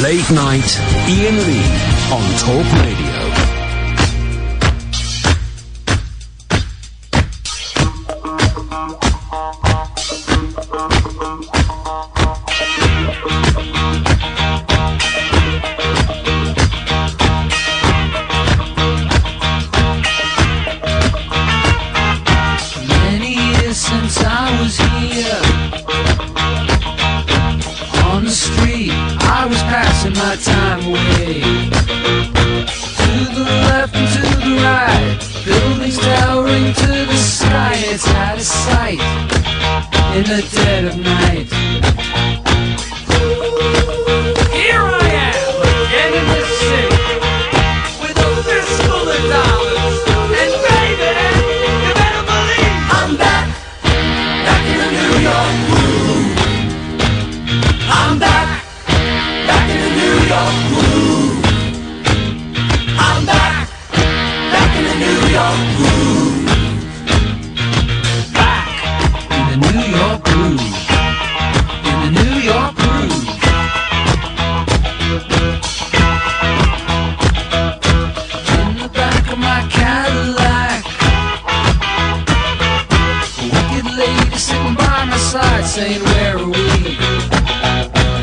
Late Night, Iain Lee on Talk Radio. Many years since I was here on the street, I was passing my time away. To the left and to the right, buildings towering to the sky. It's out of sight in the dead of night. Here I am again in this city with a fistful of dollars, and baby, you better believe I'm back in the New York groove. I'm back in the New York groove. I'm back in the New York groove. Back in the New York groove. In the New York groove. In the back of my Cadillac, a wicked lady sitting by my side saying, where are we?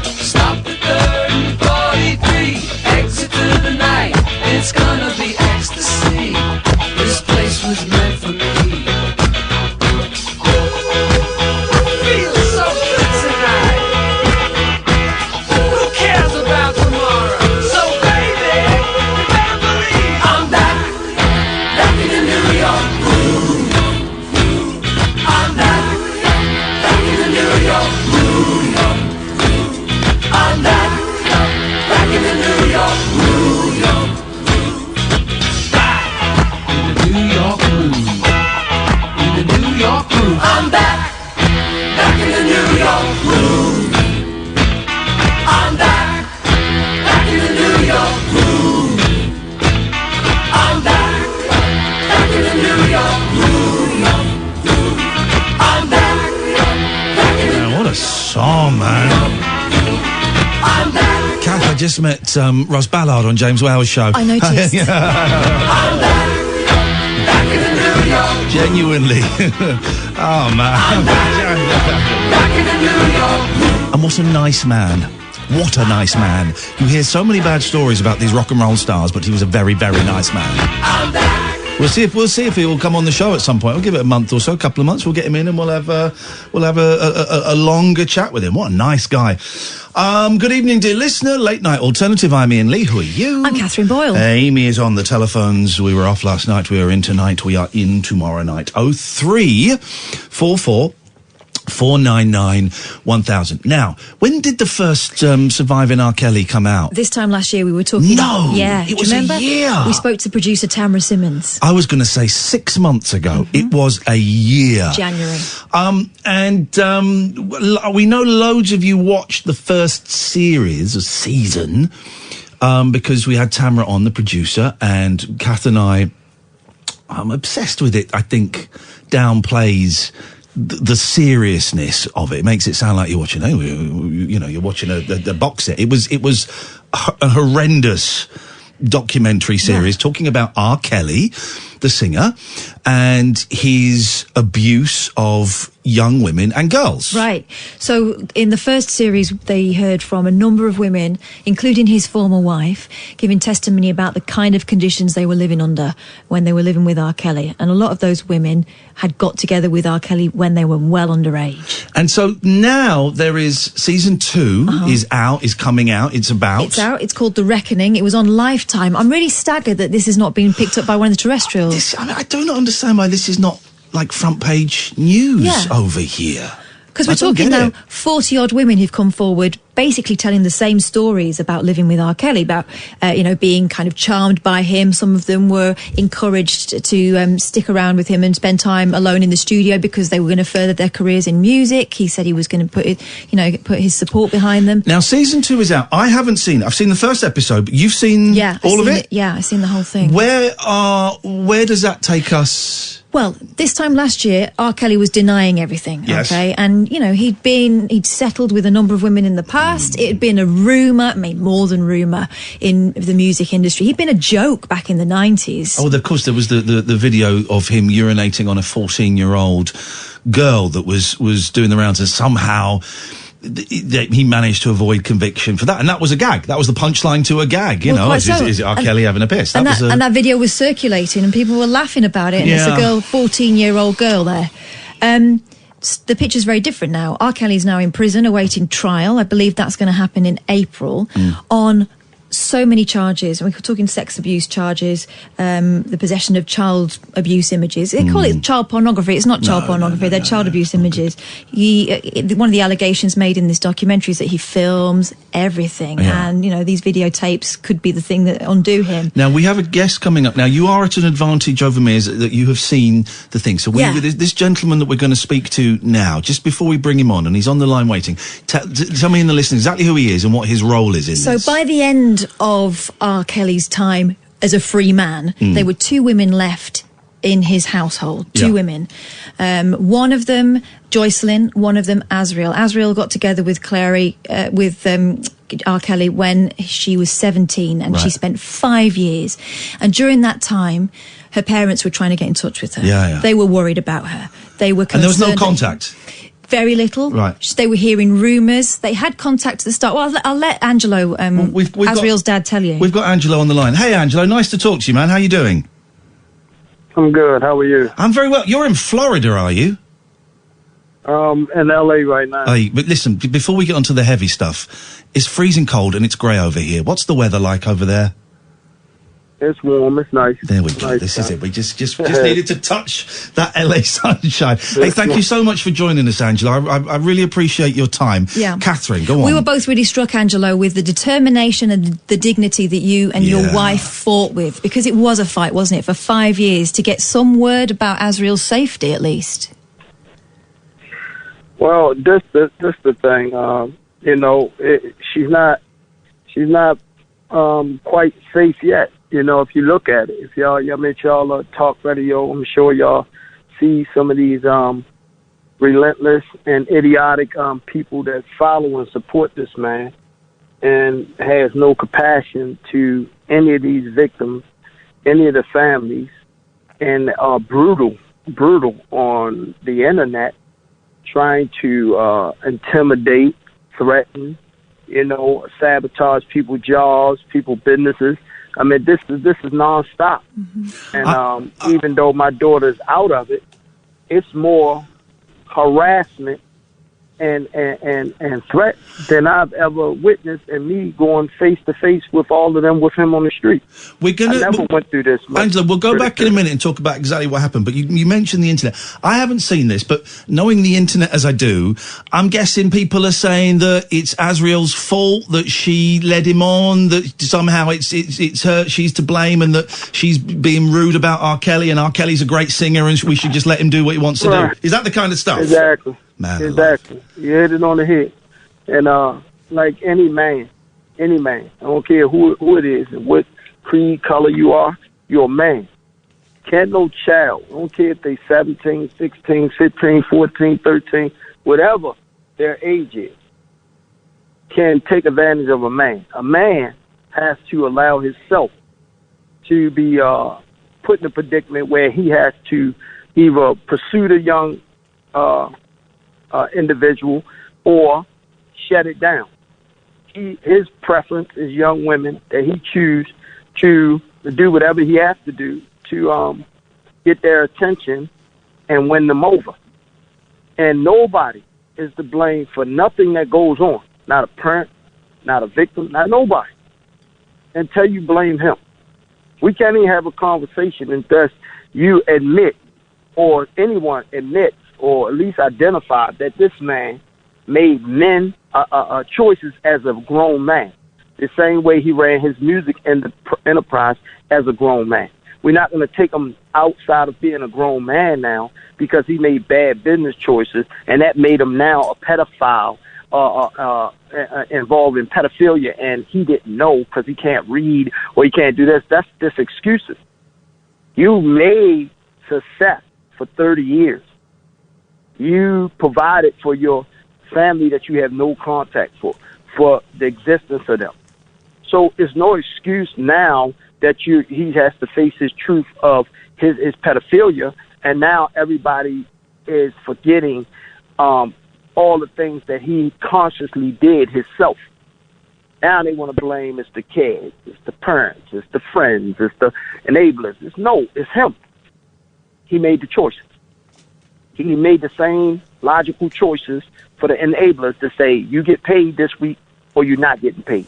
Stop at 3043, exit to the night. It's gonna be ecstasy. This place was meant for me. Feels so good tonight. Who cares about tomorrow? So baby, you better believe I'm back in the New York groove. I'm back in the New York groove. I'm back in the New York groove. Back in the New York groove. In the New York groove. I'm back in the New York groove. I'm back in the New York groove. I'm back in the New York groove. I'm back in the Man, what a song, man. I'm back. Kath, I just met Ross Ballard on James Wales' show. I noticed. I'm back in the New York. Genuinely. Oh, man. Back in the New York. And what a nice man. What a nice man. You hear so many bad stories about these rock and roll stars, but he was a very, very nice man. I'm back. We'll see if he will come on the show at some point. We'll give it a month or so, a couple of months. We'll get him in and we'll have a longer chat with him. What a nice guy. Good evening, dear listener. Late Night Alternative. I'm Iain Lee. Who are you? I'm Catherine Boyle. Amy is on the telephones. We were off last night. We are in tonight. We are in tomorrow night. 0344 499 1000. Now, when did the first Surviving R. Kelly come out? This time last year we were talking... No! Yeah. It was do you remember? a year! We spoke to producer Tamara Simmons. I was going to say 6 months ago. It was a year. January. We know loads of you watched the first season, because we had Tamara on, the producer, and Kath and I'm obsessed with it. I think downplays the seriousness of it. It makes it sound like you're watching, you're watching a box set. It was a horrendous documentary series talking about R. Kelly, the singer, and his abuse of young women and girls. Right. So in the first series, they heard from a number of women, including his former wife, giving testimony about the kind of conditions they were living under when they were living with R. Kelly. And a lot of those women had got together with R. Kelly when they were well underage. And so now there is season 2 is coming out. It's out. It's called The Reckoning. It was on Lifetime. I'm really staggered that this is not being picked up by one of the terrestrials. I do not understand why this is not like front page news over here. Because we're talking now 40-odd women who've come forward basically telling the same stories about living with R. Kelly, about, being kind of charmed by him. Some of them were encouraged to stick around with him and spend time alone in the studio because they were going to further their careers in music. He said he was going to put his support behind them. Now, season 2 is out. I haven't seen it. I've seen the first episode, but you've seen all of it? Yeah, I've seen the whole thing. Where does that take us Well, this time last year, R. Kelly was denying everything, Yes. okay? And, you know, he'd settled with a number of women in the past. It had been a rumour, I mean, more than rumour, in the music industry. He'd been a joke back in the 90s. Oh, of course, there was the video of him urinating on a 14-year-old girl that was doing the rounds, and somehow he managed to avoid conviction for that, and that was a gag. That was the punchline to a gag. You Well, know, quite so. is it R. Kelly having a piss? And that video was circulating, and people were laughing about it. And it's a Yeah. girl, 14-year-old girl there. The picture's very different now. R. Kelly's now in prison awaiting trial. I believe that's going to happen in April on so many charges. We're talking sex abuse charges, the possession of child abuse images. They call it child pornography. It's not child pornography. They're child abuse images. One of the allegations made in this documentary is that he films everything. Yeah. And, you know, these videotapes could be the thing that undo him. Now, we have a guest coming up. Now, you are at an advantage over me is that you have seen the thing. So this gentleman that we're going to speak to now, just before we bring him on, and he's on the line waiting, tell me in the listening exactly who he is and what his role is in So this. by the end of R. Kelly's time as a free man, there were 2 women left in his household. 2 women. One of them, Joycelyn, one of them, Azriel. Azriel got together with Clary, with R. Kelly when she was 17, and she spent 5 years. And during that time, her parents were trying to get in touch with her. Yeah. They were worried about her. They were concerned. And there was no contact? Very little. Right. They were hearing rumours. They had contact at the start. Well, I'll let Angelo, we've Azriel's dad, tell you. We've got Angelo on the line. Hey, Angelo, nice to talk to you, man. How you doing? I'm good. How are you? I'm very well. You're in Florida, are you? In LA right now. Hey, but listen, before we get onto the heavy stuff, it's freezing cold and it's grey over here. What's the weather like over there? It's warm. It's nice. There we go. Nice This is time. it. We just needed to touch that LA sunshine. Hey, thank you so much for joining us, Angelo. I really appreciate your time. Yeah. Catherine, go on. We were both really struck, Angelo, with the determination and the dignity that you and your wife fought with, because it was a fight, wasn't it, for 5 years to get some word about Azriel's safety, at least. Well, this the thing. You know, she's not quite safe yet. You know, if you look at it, if y'all talk radio, I'm sure y'all see some of these relentless and idiotic people that follow and support this man, and has no compassion to any of these victims, any of the families, and are brutal on the internet, trying to intimidate, threaten, you know, sabotage people's jobs, people's businesses. I mean, this is nonstop. And even though my daughter's out of it, it's more harassment and threat than I've ever witnessed, and me going face to face with all of them with him on the street. I never went through this much. Angela, we'll go back in a minute and talk about exactly what happened, but you mentioned the internet. I haven't seen this, but knowing the internet as I do, I'm guessing people are saying that it's Azriel's fault, that she led him on, that somehow it's her, she's to blame, and that she's being rude about R. Kelly, and R. Kelly's a great singer and we should just let him do what he wants to do. Is that the kind of stuff? Exactly. Man, exactly. You hit it on the head. And like any man, I don't care who it is and what creed, color you are, you're a man. Can't no child, I don't care if they 17, 16, 15, 14, 13, whatever their age is, can take advantage of a man. A man has to allow himself to be put in a predicament where he has to either pursue the young individual or shut it down. His preference is young women that he choose to do whatever he has to do to get their attention and win them over. And nobody is to blame for nothing that goes on. Not a parent, not a victim, not nobody. Until you blame him. We can't even have a conversation unless you admit, or anyone admits, or at least identify that this man made choices as a grown man. The same way he ran his music enterprise as a grown man. We're not going to take him outside of being a grown man now because he made bad business choices, and that made him now a pedophile involved in pedophilia, and he didn't know because he can't read or he can't do this. That's just excuses. You made success for 30 years. You provided for your family that you have no contact for the existence of them. So it's no excuse now that he has to face his truth of his pedophilia, and now everybody is forgetting all the things that he consciously did himself. Now they want to blame it's the kids, it's the parents, it's the friends, it's the enablers. It's him. He made the choices. He made the same logical choices for the enablers to say, you get paid this week or you're not getting paid.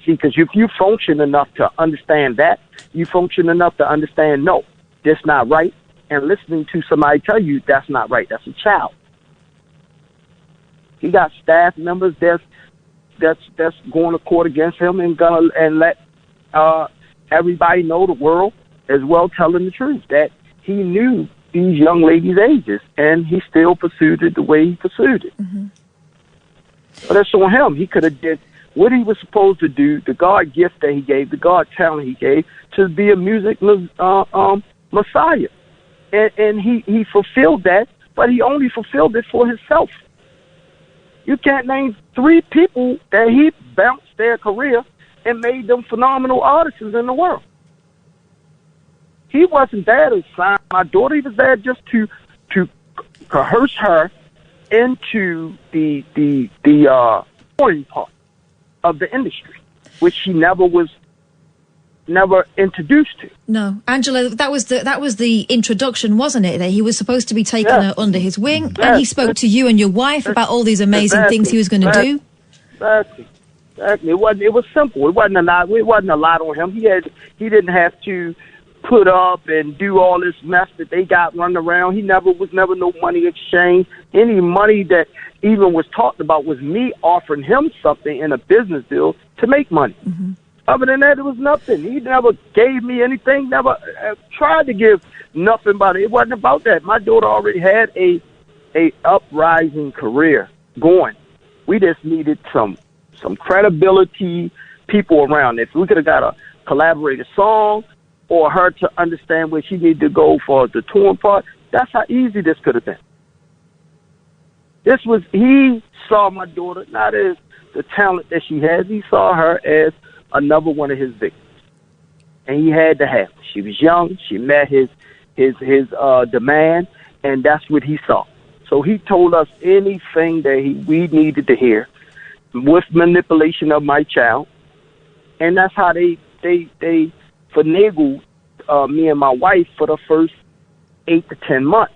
See, because if you function enough to understand that, you function enough to understand, no, that's not right. And listening to somebody tell you that's not right, that's a child. He got staff members that's going to court against him and let everybody know, the world as well, telling the truth that he knew these young ladies' ages, and he still pursued it the way he pursued it. Mm-hmm. But that's on him. He could have did what he was supposed to do, the God gift that he gave, the God talent he gave, to be a music messiah. And he fulfilled that, but he only fulfilled it for himself. You can't name 3 people that he bounced their career and made them phenomenal artists in the world. He wasn't there to sign my daughter. He was there just to coerce her into the foreign part of the industry, which she never introduced to. No, Angelo, that was the introduction, wasn't it? That he was supposed to be taking her under his wing, and he spoke to you and your wife about all these amazing things he was going to do. Exactly. It was simple. It wasn't a lot on him. He didn't have to put up and do all this mess that they got running around. He was never no money exchange. Any money that even was talked about was me offering him something in a business deal to make money. Mm-hmm. Other than that, it was nothing. He never gave me anything, never tried to give nothing about it. It wasn't about that. My daughter already had a uprising career going. We just needed some credibility, people around. If we could have got a collaborated song or her to understand where she needed to go for the touring part, that's how easy this could have been. He saw my daughter not as the talent that she has. He saw her as another one of his victims. And he had to have her. She was young. She met his demand, and that's what he saw. So he told us anything that we needed to hear with manipulation of my child. And that's how they finagled me and my wife for the first 8 to 10 months.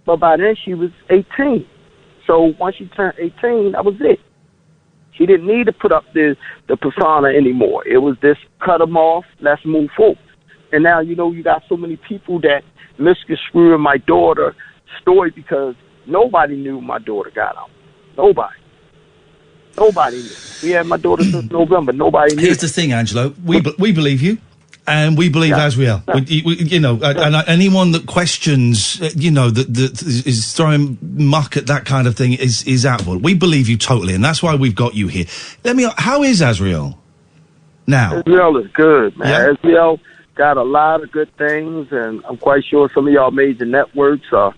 But by then she was 18. So once she turned 18, that was it. She didn't need to put up the persona anymore. It was this, cut them off, let's move forward. And now, you got so many people that misconstruing my daughter's story because nobody knew my daughter got out. Nobody knew. We had my daughter since November. Nobody knew. Here's the thing, Angelo. We believe you. And we believe Azriel. Anyone that questions, that is throwing muck at that kind of thing is out. We believe you totally, and that's why we've got you here. How is Azriel now? Azriel is good, man. Yeah. Azriel got a lot of good things, and I'm quite sure some of y'all major networks are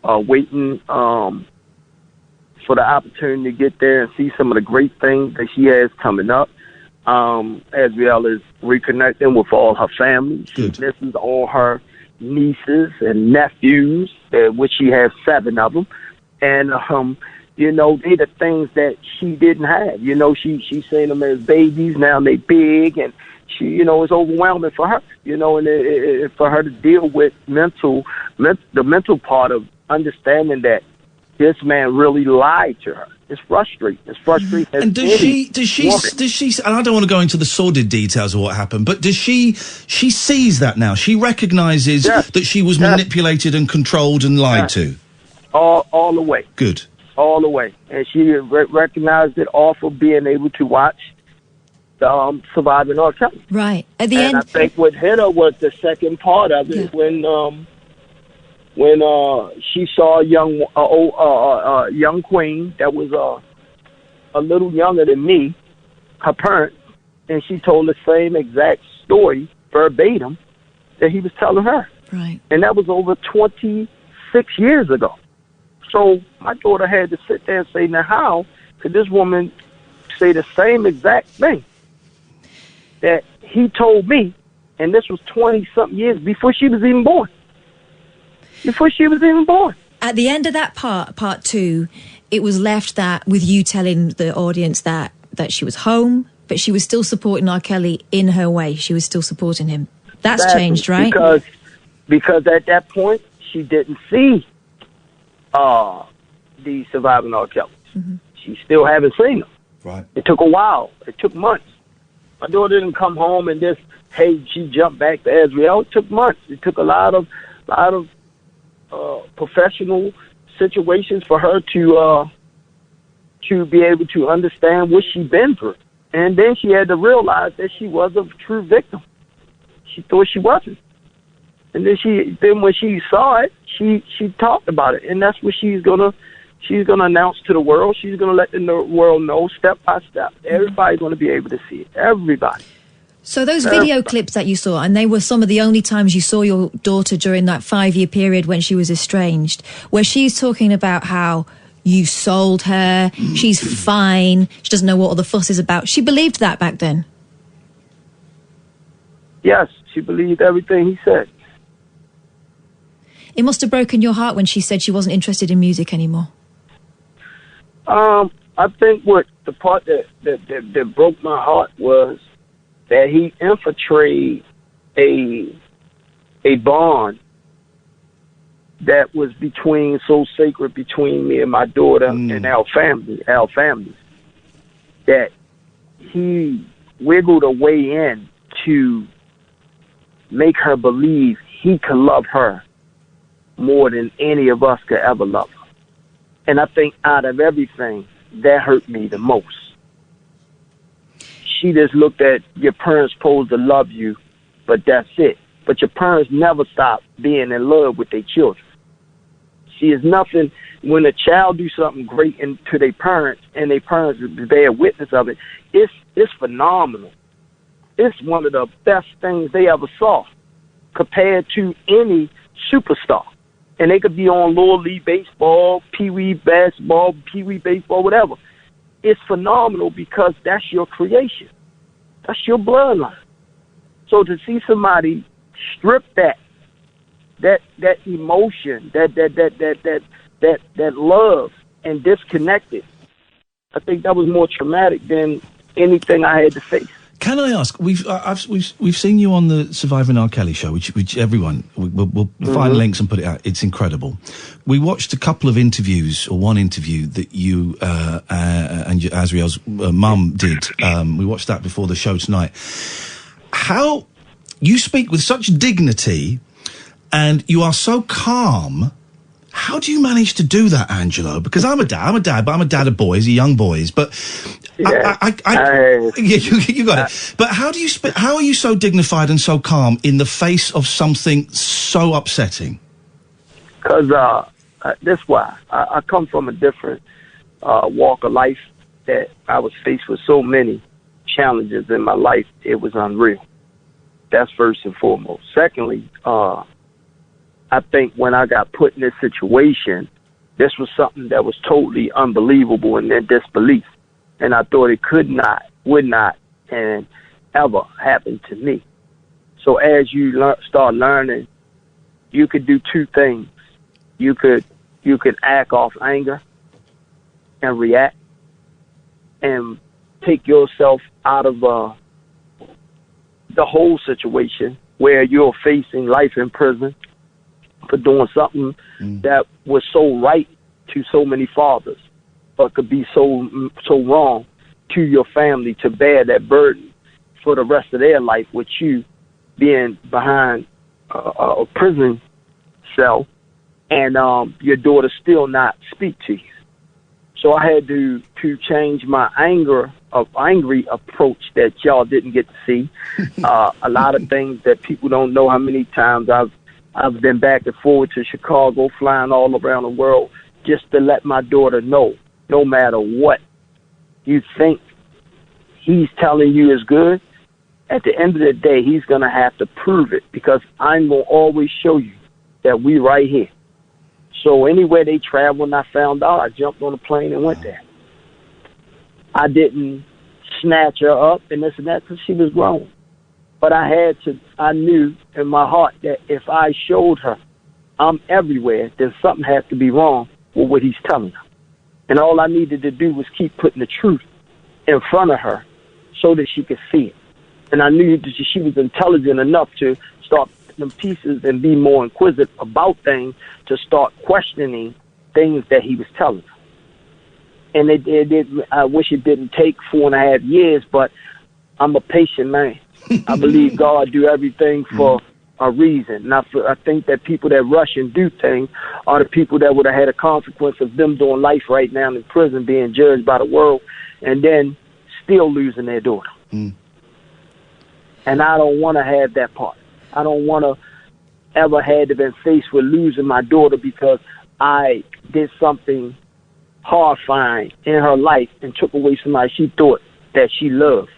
waiting for the opportunity to get there and see some of the great things that she has coming up. Azriel is reconnecting with all her family. She misses all her nieces and nephews, which she has 7 of them. And, they're the things that she didn't have. She's saying them as babies. Now they big, and she, it's overwhelming for her, and for her to deal with the mental part of understanding that this man really lied to her. It's frustrating. And does she, and I don't want to go into the sordid details of what happened, but does she sees that now? She recognizes that she was manipulated and controlled and lied to? All the way. Good. All the way. And she recognized it off of being able to watch Surviving R. Kelly. Right. At the end. I think what hit her was the second part of it when she saw a young queen that was a little younger than me, her parents, and she told the same exact story verbatim that he was telling her. Right. And that was over 26 years ago. So my daughter had to sit there and say, now how could this woman say the same exact thing that he told me, and this was 20-something years before she was even born. At the end of that part 2, it was left that with you telling the audience that she was home, but she was still supporting R. Kelly in her way. She was still supporting him. That's changed, right? Because at that point, she didn't see the surviving R. Kelly. Mm-hmm. She still haven't seen them. Right. It took a while. It took months. My daughter didn't come home and just, hey, she jumped back to Israel. It took months. It took a lot of professional situations for her to be able to understand what she'd been through. And then she had to realize that she was a true victim. She thought she wasn't. And then when she saw it, she talked about it. And that's what she's gonna announce to the world. She's gonna let the world know step by step. Everybody's gonna be able to see it. Everybody. So those video clips that you saw, and they were some of the only times you saw your daughter during that 5-year period when she was estranged, where she's talking about how you sold her, she's fine, she doesn't know what all the fuss is about. She believed that back then? Yes, she believed everything he said. It must have broken your heart when she said she wasn't interested in music anymore. I think what the part that broke my heart was that he infiltrated a bond that was so sacred between me and my daughter and our families, that he wiggled a way in to make her believe he could love her more than any of us could ever love her. And I think out of everything, that hurt me the most. She just looked at your parents supposed to love you, but that's it. But your parents never stop being in love with their children. See, it's nothing when a child do something great to their parents and their parents bear witness of it. It's phenomenal. It's one of the best things they ever saw compared to any superstar. And they could be on lower league baseball, pee-wee basketball, pee-wee baseball, whatever. It's phenomenal because that's your creation. That's your bloodline. So to see somebody strip that emotion, that love, and disconnect it, I think that was more traumatic than anything I had to face. Can I ask? We've seen you on the Surviving R. Kelly show, which everyone we'll find links and put it out. It's incredible. We watched a couple of interviews, or one interview that you and Azriel's mum did. We watched that before the show tonight. How you speak with such dignity, and you are so calm. How do you manage to do that, Angelo? Because I'm a dad, but I'm a dad of boys, young boys. But yeah, you got it. But how do you how are you so dignified and so calm in the face of something so upsetting? Because that's why I come from a different walk of life. That I was faced with so many challenges in my life, it was unreal. That's first and foremost. Secondly, I think when I got put in this situation, this was something that was totally unbelievable in their disbelief. And I thought it would not, and ever happen to me. So as you start learning, you could do two things. You could act off anger and react and take yourself out of the whole situation where you're facing life in prison for doing something that was so right to so many fathers, but could be so wrong to your family to bear that burden for the rest of their life, with you being behind a prison cell and your daughter still not speak to you. So I had to change my angry approach that y'all didn't get to see. A lot of things that people don't know how many times I've been back and forward to Chicago, flying all around the world, just to let my daughter know, no matter what you think he's telling you is good, at the end of the day, he's going to have to prove it, because I'm going to always show you that we right here. So anywhere they traveled and I found out, I jumped on a plane and went there. I didn't snatch her up and this and that because she was grown. But I knew in my heart that if I showed her I'm everywhere, then something has to be wrong with what he's telling her. And all I needed to do was keep putting the truth in front of her so that she could see it. And I knew that she was intelligent enough to start putting them pieces and be more inquisitive about things, to start questioning things that he was telling her. And I wish it didn't take 4.5 years, but I'm a patient man. I believe God do everything for a reason. And I think that people that rush and do things are the people that would have had a consequence of them doing life right now in prison, being judged by the world, and then still losing their daughter. And I don't want to have that part. I don't want to ever had to been faced with losing my daughter because I did something horrifying in her life and took away somebody she thought that she loved.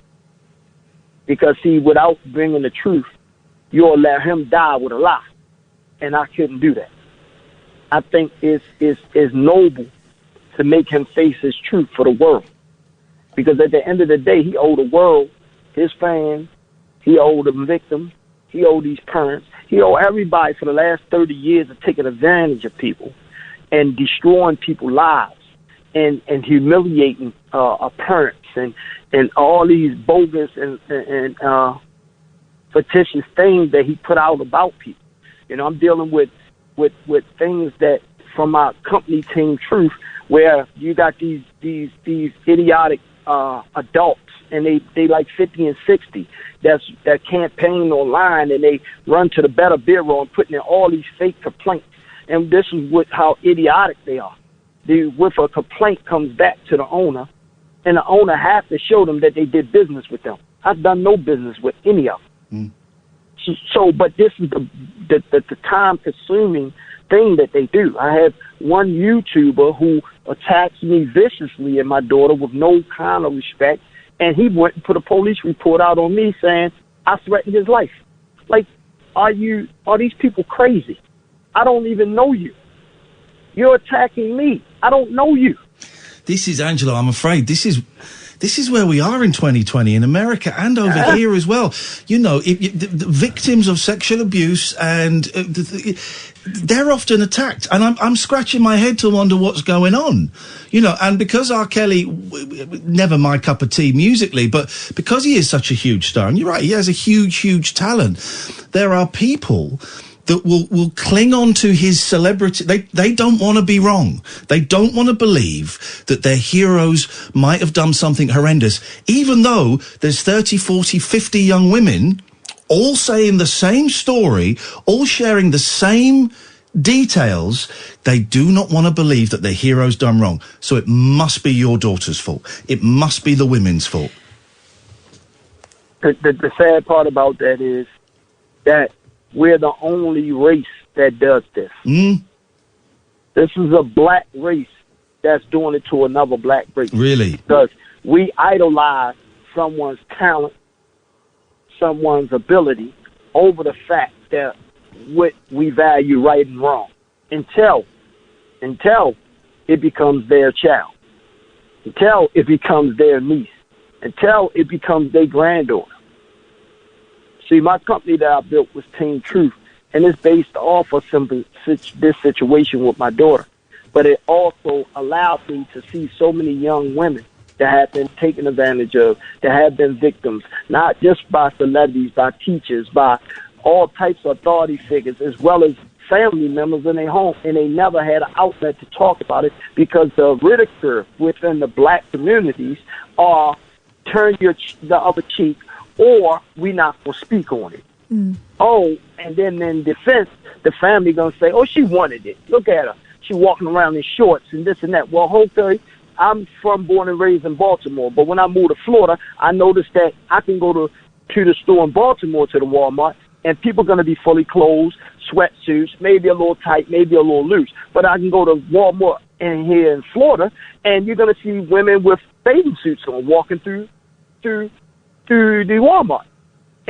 Because, see, without bringing the truth, you'll let him die with a lie. And I couldn't do that. I think it's noble to make him face his truth for the world. Because at the end of the day, he owed the world, his fans, he owed the victims, he owed these parents, he owed everybody for the last 30 years of taking advantage of people and destroying people's lives and humiliating parents and all these bogus and fictitious things that he put out about people. You know, I'm dealing with things that from our company Ting Truth, where you got these idiotic adults, and they like 50 and 60 that campaign online, and they run to the Better Bureau and putting in all these fake complaints. And this is how idiotic they are. With a complaint comes back to the owner, and the owner has to show them that they did business with them. I've done no business with any of them. So, but this is the time-consuming thing that they do. I have one YouTuber who attacks me viciously and my daughter with no kind of respect, and he went and put a police report out on me saying I threatened his life. Like, are these people crazy? I don't even know you. You're attacking me. I don't know you. This is, Angelo, I'm afraid, this is where we are in 2020 in America and over here as well. You know, the victims of sexual abuse, and they're often attacked. And I'm scratching my head to wonder what's going on. You know, and because R. Kelly, never my cup of tea musically, but because he is such a huge star, and you're right, he has a huge, huge talent, there are people that will cling on to his celebrity. They don't want to be wrong. They don't want to believe that their heroes might have done something horrendous, even though there's 30, 40, 50 young women all saying the same story, all sharing the same details. They do not want to believe that their hero's done wrong. So it must be your daughter's fault. It must be the women's fault. The sad part about that is that we're the only race that does this. This is a black race that's doing it to another black race. Really? Because we idolize someone's talent, someone's ability, over the fact that what we value right and wrong. Until it becomes their child. Until it becomes their niece. Until it becomes their granddaughter. See, my company that I built was Ting Truth, and it's based off of this situation with my daughter. But it also allowed me to see so many young women that have been taken advantage of, that have been victims, not just by celebrities, by teachers, by all types of authority figures, as well as family members in their home, and they never had an outlet to talk about it because the ridicule within the black communities are turn the other cheek, or we not going to speak on it. Oh, and then in defense, the family going to say, oh, she wanted it. Look at her. She walking around in shorts and this and that. Well, okay, I'm born and raised in Baltimore, but when I moved to Florida, I noticed that I can go to the store in Baltimore, to the Walmart, and people are going to be fully clothed, sweatsuits, maybe a little tight, maybe a little loose. But I can go to Walmart in here in Florida, and you're going to see women with bathing suits on walking through the Walmart.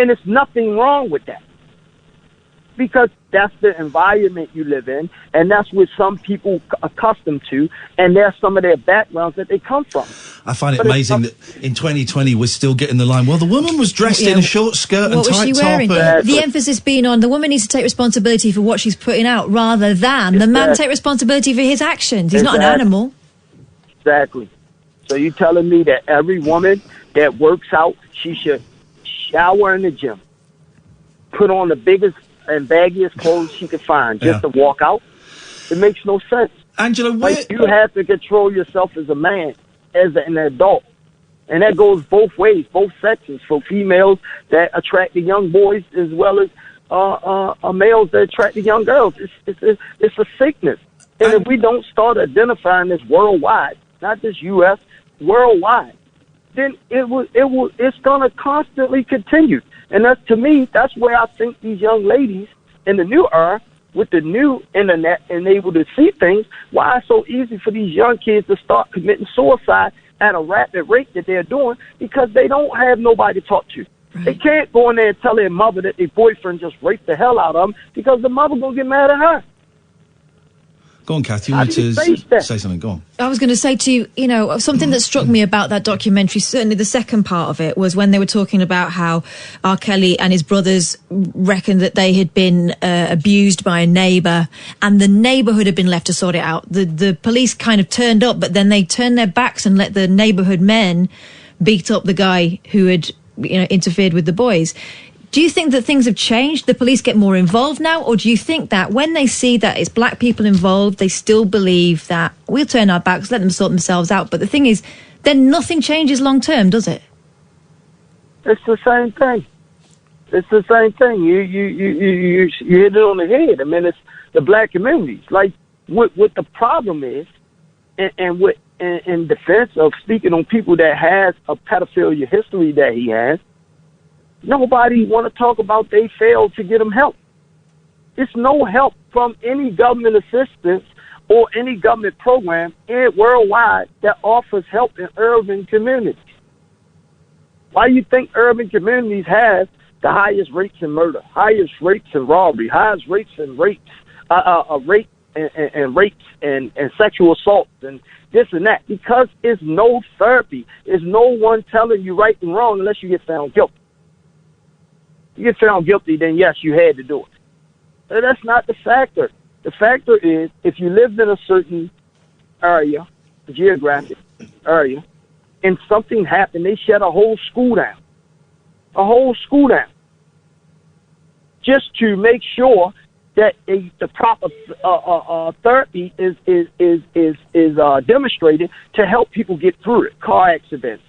And there's nothing wrong with that. Because that's the environment you live in, and that's what some people accustomed to, and there's some of their backgrounds that they come from. I find it amazing that in 2020 we're still getting the line, well, the woman was dressed in a short skirt and tight top. What was she wearing? The emphasis being on the woman needs to take responsibility for what she's putting out, rather than the man take responsibility for his actions. He's not an animal. Exactly. So you're telling me that every woman that works out, she should shower in the gym, put on the biggest and baggiest clothes she could find just to walk out? It makes no sense. Angelo, you have to control yourself as a man, as an adult. And that goes both ways, both sexes, for females that attract the young boys as well as males that attract the young girls. It's a sickness. And if we don't start identifying this worldwide, not just U.S., worldwide, then it's going to constantly continue. And to me, that's where I think these young ladies in the new era, with the new internet and able to see things, why it's so easy for these young kids to start committing suicide at a rapid rate that they're doing, because they don't have nobody to talk to. Right. They can't go in there and tell their mother that their boyfriend just raped the hell out of them, because the mother going to get mad at her. Go on, Kath, you wanted to say something. Go on. I was going to say to you, something that struck me about that documentary, certainly the second part of it, was when they were talking about how R. Kelly and his brothers reckoned that they had been abused by a neighbour, and the neighbourhood had been left to sort it out. The police kind of turned up, but then they turned their backs and let the neighbourhood men beat up the guy who had interfered with the boys. Do you think that things have changed? The police get more involved now? Or do you think that when they see that it's black people involved, they still believe that we'll turn our backs, let them sort themselves out? But the thing is, then nothing changes long term, does it? It's the same thing. It's the same thing. You hit it on the head. I mean, it's the black communities. Like, what the problem is, and what in defense of speaking on people that has a pedophilia history that he has, nobody want to talk about they failed to get them help. It's no help from any government assistance or any government program worldwide that offers help in urban communities. Why do you think urban communities have the highest rates in murder, highest rates in robbery, highest rates in rapes and sexual assault and this and that? Because it's no therapy. There's no one telling you right and wrong unless you get found guilty. You get found guilty, then yes, you had to do it. But that's not the factor. The factor is, if you lived in a certain area, geographic area, and something happened, they shut a whole school down. A whole school down. Just to make sure that the proper therapy is demonstrated to help people get through it. Car accidents,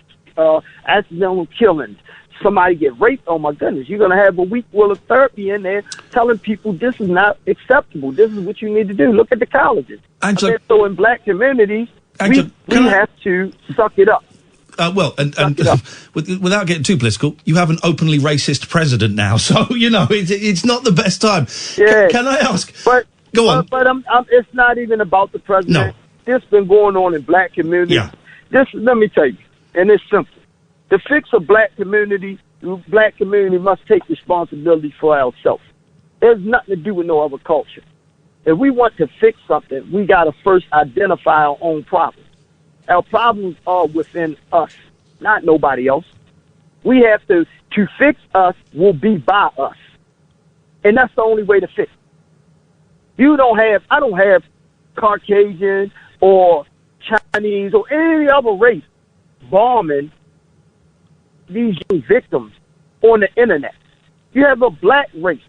accidental killings, somebody get raped. Oh my goodness, you're going to have a week worth of therapy in there telling people this is not acceptable. This is what you need to do. Look at the colleges. Angelo, so in black communities, we have to suck it up. And without getting too political, you have an openly racist president now, so it's not the best time. Yeah. Can I ask? Go on. But it's not even about the president. No. This been going on in black communities. Yeah. Let me tell you, and it's simple. To fix a black community must take responsibility for ourselves. There's nothing to do with no other culture. If we want to fix something, we got to first identify our own problems. Our problems are within us, not nobody else. We have to fix us will be by us. And that's the only way to fix it. I don't have Caucasian or Chinese or any other race bombing these young victims on the internet. You have a black race,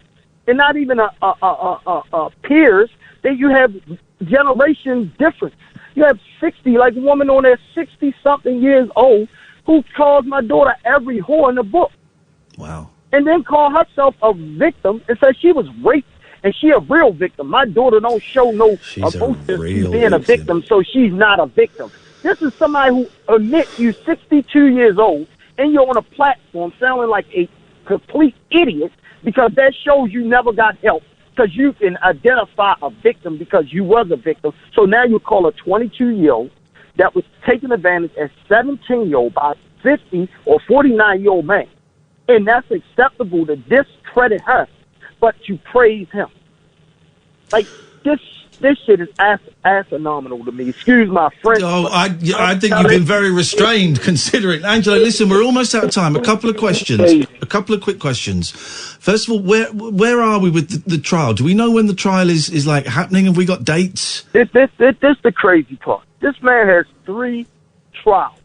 and not even a peers. That you have generation difference. You have 60, like a woman on there, 60-something years old, who calls my daughter every whore in the book. Wow. And then call herself a victim and says she was raped and she a real victim. My daughter don't show no emotion being a victim, so she's not a victim. This is somebody who admits you 62 years old and you're on a platform sounding like a complete idiot because that shows you never got help. Because you can identify a victim because you was a victim. So now you call a 22-year-old that was taken advantage as 17-year-old by a 50 or 49-year-old man. And that's acceptable to discredit her, but to praise him. Like, this shit is astronomical to me. Excuse my French. Oh, I think you've been very restrained, considering. Angelo, listen, we're almost out of time. A couple of questions. A couple of quick questions. First of all, where are we with the trial? Do we know when the trial is like happening? Have we got dates? This the crazy part. This man has 3 trials.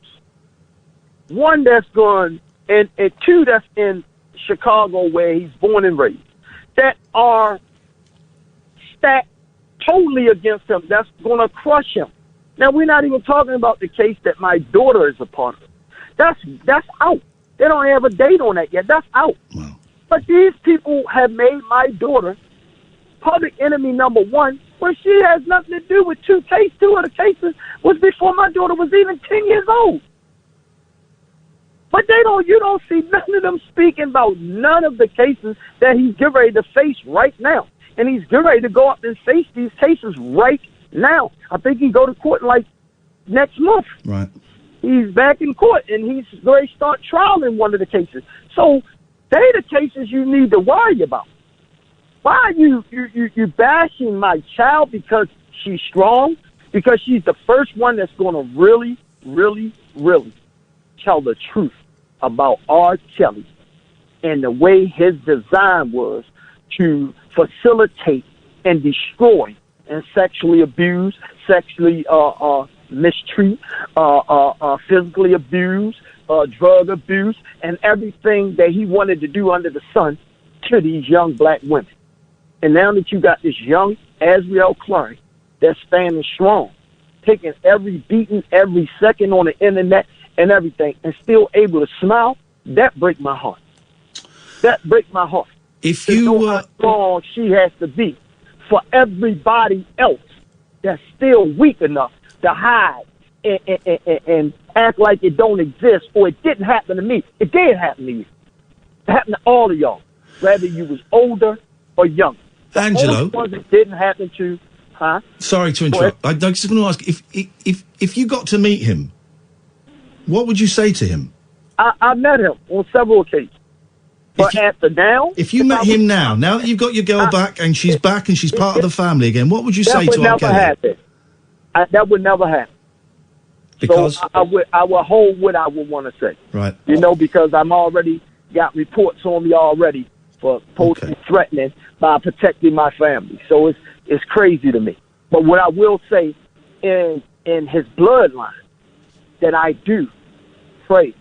One that's going, and 2 that's in Chicago, where he's born and raised, that are stacked totally against him. That's going to crush him. Now, we're not even talking about the case that my daughter is a part of. That's out. They don't have a date on that yet. That's out. Wow. But these people have made my daughter public enemy number 1, when she has nothing to do with 2 of the cases was before my daughter was even 10 years old. But you don't see none of them speaking about none of the cases that he's getting ready to face right now. And he's getting ready to go up and face these cases right now. I think he go to court like next month. Right. He's back in court, and he's going to start trial in one of the cases. So they the cases you need to worry about. Why are you bashing my child because she's strong? Because she's the first one that's going to really, really, really tell the truth about R. Kelly and the way his design was to facilitate and destroy and sexually abuse, sexually mistreat, physically abuse, drug abuse, and everything that he wanted to do under the sun to these young black women. And now that you got this young Angelo Clary that's standing strong, taking every beating, every second on the internet and everything, and still able to smile, that breaks my heart. That breaks my heart. If to you know how strong she has to be for everybody else that's still weak enough to hide and act like it don't exist or it didn't happen to me. It did happen to you. It happened to all of y'all, whether you was older or young. The Angelo, only ones it didn't happen to, huh? Sorry to interrupt. I just want to ask, if you got to meet him, what would you say to him? I met him on several occasions. But after now... If you met him now that you've got your girl back and she's part of the family again, what would you say to R. Kelly? That would never happen. Because? So I would hold what I would want to say. Right. You know, because I'm already got reports on me already for posting threatening by protecting my family. So it's crazy to me. But what I will say in his bloodline, that I do pray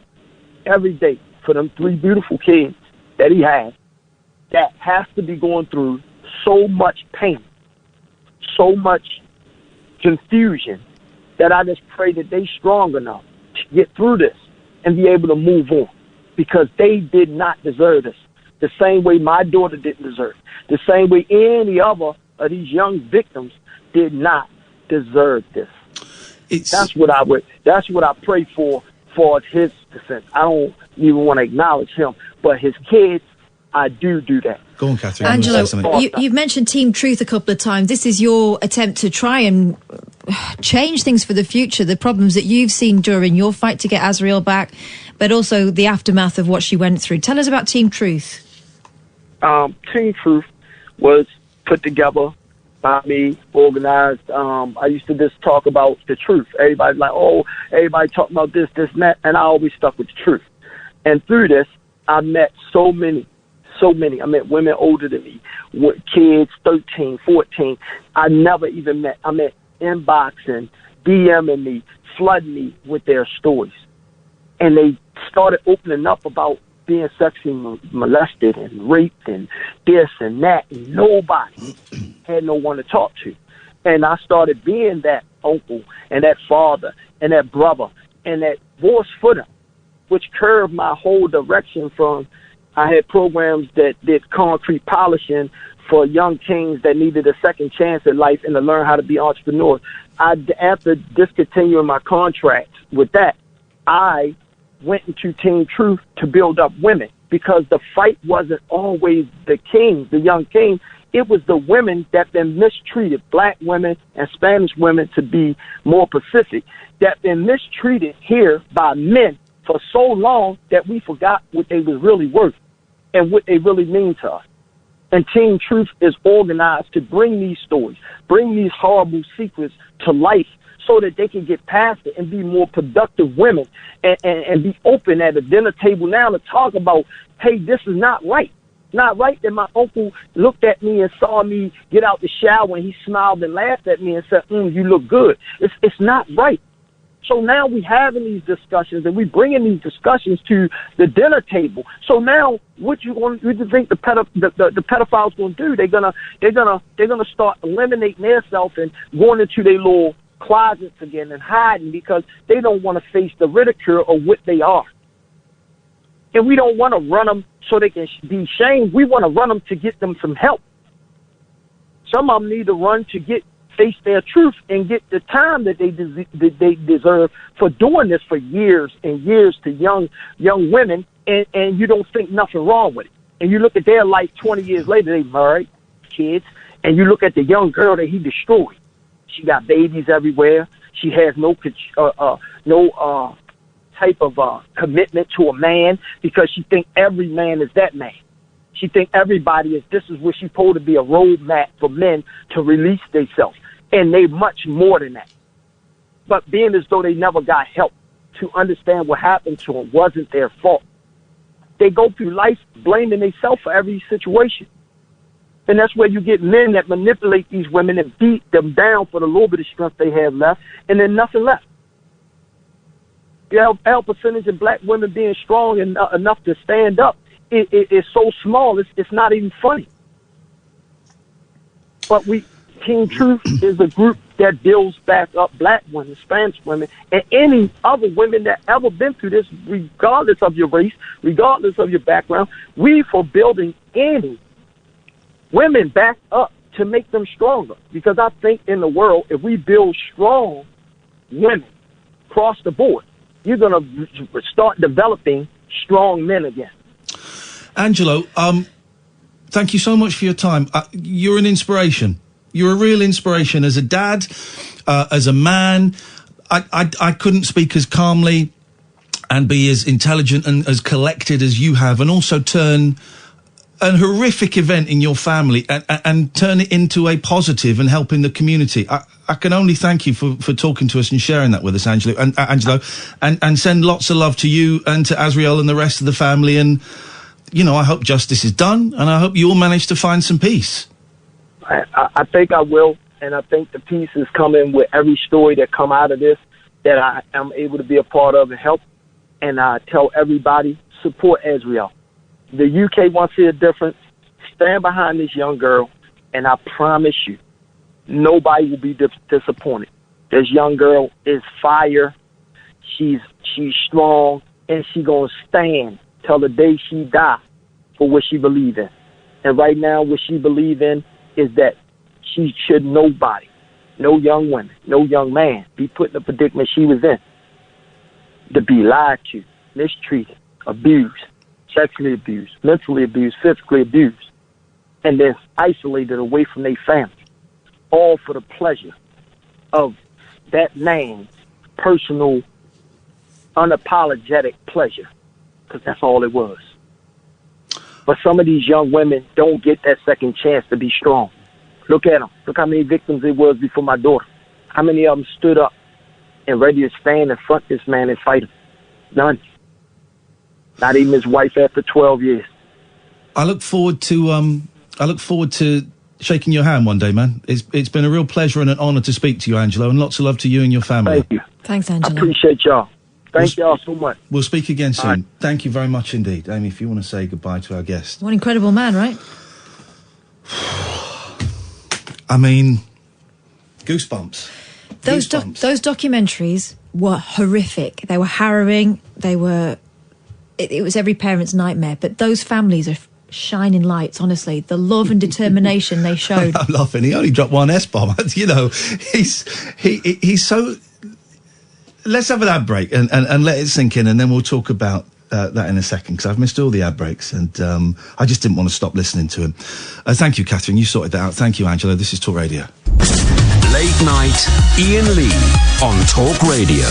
every day for them 3 beautiful kids that he has, that has to be going through so much pain, so much confusion, that I just pray that they strong enough to get through this and be able to move on, because they did not deserve this. The same way my daughter didn't deserve it. The same way any other of these young victims did not deserve this. That's what I pray for his descent. I don't even want to acknowledge him, but his kids, I do that. Go on, Catherine. Angelo, you've mentioned Team Truth a couple of times. This is your attempt to try and change things for the future, the problems that you've seen during your fight to get Azriel back, but also the aftermath of what she went through. Tell us about Team Truth. Team Truth was put together by me, organized. I used to just talk about the truth. Everybody's like, oh, everybody talking about this, and that, and I always stuck with the truth. And through this, I met so many. I met women older than me, with kids, 13, 14. I never even met. I met inboxing, DMing me, flooding me with their stories. And they started opening up about being sexually molested and raped and this and that. And nobody had no one to talk to. And I started being that uncle and that father and that brother and that voice for them, which curved my whole direction from... I had programs that did concrete polishing for young kings that needed a second chance at life and to learn how to be entrepreneurs. After discontinuing my contract with that, I went into Team Truth to build up women, because the fight wasn't always the kings, the young kings. It was the women that been mistreated, black women and Spanish women, to be more Pacific, that been mistreated here by men for so long that we forgot what they was really worth and what they really mean to us. And Team Truth is organized to bring these stories, bring these horrible secrets to life so that they can get past it and be more productive women and be open at a dinner table now to talk about, hey, this is not right. It's not right that my uncle looked at me and saw me get out the shower and he smiled and laughed at me and said, you look good. It's not right. So now we having these discussions and we bringing these discussions to the dinner table. So now what you think the pedophiles going to do? They're gonna start eliminating themselves and going into their little closets again and hiding because they don't want to face the ridicule of what they are. And we don't want to run them so they can be shamed. We want to run them to get them some help. Some of them need to run to face their truth and get the time that they deserve for doing this for years and years to young women, and you don't think nothing wrong with it. And you look at their life 20 years later, they married, kids, and you look at the young girl that he destroyed. She got babies everywhere. She has no type of commitment to a man because she think every man is that man. She think everybody is, this is what she's supposed to be, a roadmap for men to release themselves. And they much more than that. But being as though they never got help to understand what happened to them wasn't their fault. They go through life blaming themselves for every situation. And that's where you get men that manipulate these women and beat them down for the little bit of strength they have left, and then nothing left. The L percentage of black women being strong and enough to stand up is so small, it's not even funny. But Team Truth is a group that builds back up black women, Spanish women, and any other women that ever been through this, regardless of your race, regardless of your background. We for building any women back up to make them stronger. Because I think in the world, if we build strong women across the board, you're going to start developing strong men again. Angelo, thank you so much for your time. You're an inspiration. You're a real inspiration as a dad, as a man. I couldn't speak as calmly and be as intelligent and as collected as you have, and also turn a horrific event in your family and turn it into a positive and helping the community. I can only thank you for talking to us and sharing that with us, Angelo, and send lots of love to you and to Azriel and the rest of the family. And, you know, I hope justice is done, and I hope you all manage to find some peace. I think I will, and I think the peace is coming with every story that come out of this that I am able to be a part of and help. And I tell everybody, support Azriel. The UK wants to see a difference. Stand behind this young girl, and I promise you, nobody will be disappointed. This young girl is fire. She's strong, and she gonna stand till the day she die for what she believe in. And right now, what she believe in is that she should nobody, no young woman, no young man, be put in the predicament she was in, to be lied to, mistreated, abused, sexually abused, mentally abused, physically abused, and then isolated away from their family, all for the pleasure of that man's personal, unapologetic pleasure, because that's all it was. But some of these young women don't get that second chance to be strong. Look at them. Look how many victims it was before my daughter. How many of them stood up and ready to stand in front of this man and fight him? None. Not even his wife after 12 years. I look forward to shaking your hand one day, man. It's been a real pleasure and an honour to speak to you, Angelo, and lots of love to you and your family. Thank you. Thanks, Angelo. I appreciate y'all. Thank y'all so much. We'll speak again soon. Right. Thank you very much indeed. Amy, if you want to say goodbye to our guest. What an incredible man, right? I mean, goosebumps. Those documentaries were horrific. They were harrowing. It was every parent's nightmare. But those families are shining lights, honestly. The love and determination they showed. I'm laughing. He only dropped one S-bomb. You know, he's so... Let's have an ad break and let it sink in, and then we'll talk about that in a second, because I've missed all the ad breaks, and I just didn't want to stop listening to him. Thank you, Katherine. You sorted that out. Thank you, Angelo. This is Talk Radio. Late night, Iain Lee on Talk Radio.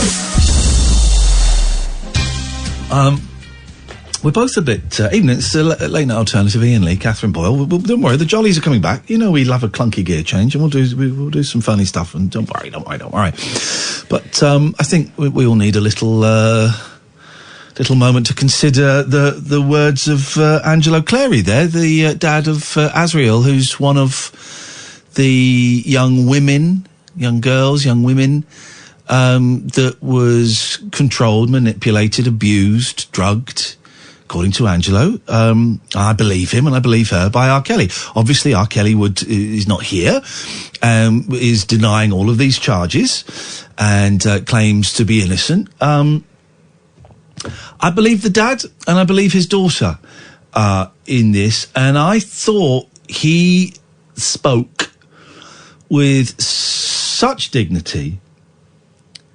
We're both a bit, even it's a late night alternative, Iain Lee, Catherine Boyle. Don't worry, the Jollies are coming back. You know we love a clunky gear change, and we'll do some funny stuff, and don't worry. But I think we all need a little moment to consider the words of Angelo Clary there, the dad of Asriel, who's one of the young women that was controlled, manipulated, abused, drugged, according to Angelo. I believe him and I believe her, by R. Kelly. Obviously, R. Kelly is not here, is denying all of these charges and claims to be innocent. I believe the dad and I believe his daughter in this, and I thought he spoke with such dignity,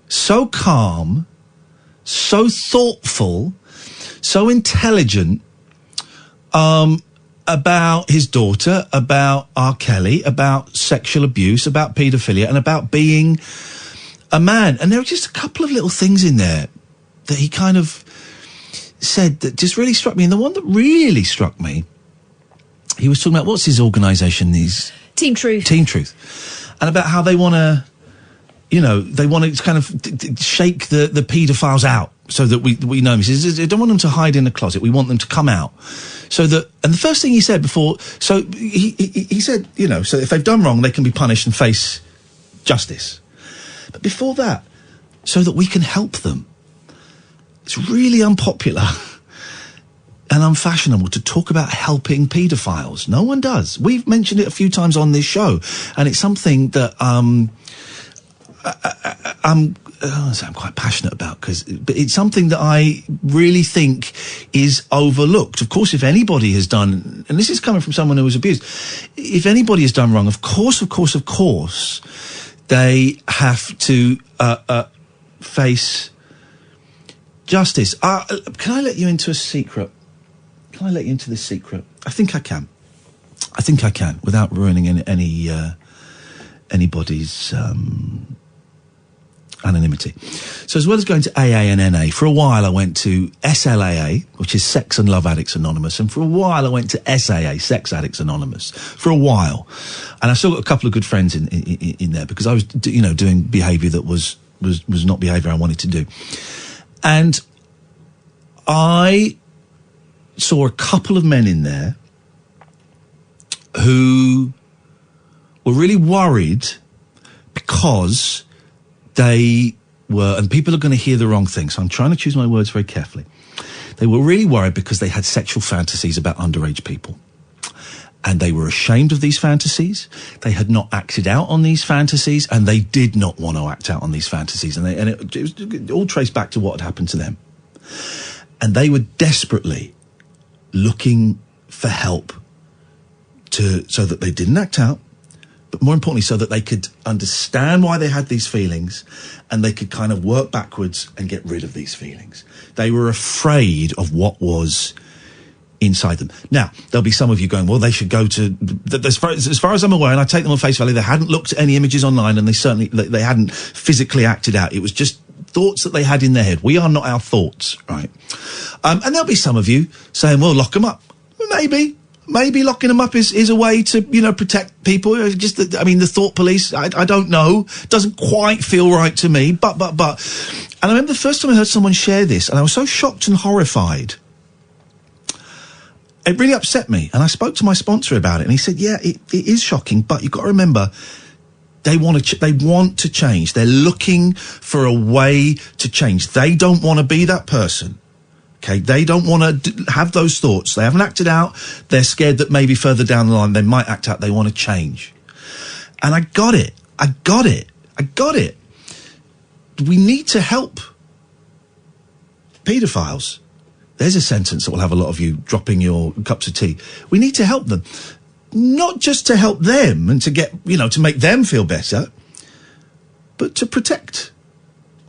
so calm, so thoughtful, so intelligent about his daughter, about R. Kelly, about sexual abuse, about paedophilia, and about being a man. And there were just a couple of little things in there that he kind of said that just really struck me. And the one that really struck me, he was talking about, what's his organisation? Team Truth. Team Truth. And about how they want to, they want to kind of shake the paedophiles out so that we know them. He says, I don't want them to hide in the closet. We want them to come out. And the first thing he said before, so he said, so if they've done wrong, they can be punished and face justice. But before that, so that we can help them. It's really unpopular and unfashionable to talk about helping paedophiles. No one does. We've mentioned it a few times on this show, and it's something that I'm quite passionate about, but it's something that I really think is overlooked. Of course, if anybody has done, and this is coming from someone who was abused, if anybody has done wrong, of course, they have to face justice. Can I let you into a secret? Can I let you into this secret? I think I can, without ruining anybody's anonymity. So as well as going to AA and NA, for a while I went to SLAA, which is Sex and Love Addicts Anonymous, and for a while I went to SAA, Sex Addicts Anonymous, for a while. And I still got a couple of good friends in there, because I was, doing behaviour that was not behaviour I wanted to do. And I saw a couple of men in there who were really worried because they were, and people are going to hear the wrong thing, so I'm trying to choose my words very carefully. They were really worried because they had sexual fantasies about underage people. And they were ashamed of these fantasies. They had not acted out on these fantasies, and they did not want to act out on these fantasies. And it was all traced back to what had happened to them. And they were desperately looking for help so that they didn't act out, but more importantly, so that they could understand why they had these feelings, and they could kind of work backwards and get rid of these feelings. They were afraid of what was inside them. Now, there'll be some of you going, well, they should go to, as far as I'm aware, and I take them on face value, they hadn't looked at any images online, and they hadn't physically acted out. It was just thoughts that they had in their head. We are not our thoughts, right? And there'll be some of you saying, well, lock them up. Maybe locking them up is a way to, protect people. The thought police, I don't know. Doesn't quite feel right to me, but. And I remember the first time I heard someone share this, and I was so shocked and horrified. It really upset me, and I spoke to my sponsor about it, and he said, yeah, it is shocking, but you've got to remember, they want to change. They're looking for a way to change. They don't want to be that person. Okay, they don't want to have those thoughts. They haven't acted out. They're scared that maybe further down the line they might act out. They want to change. And I got it. We need to help paedophiles. There's a sentence that will have a lot of you dropping your cups of tea. We need to help them. Not just to help them and to get, to make them feel better, but to protect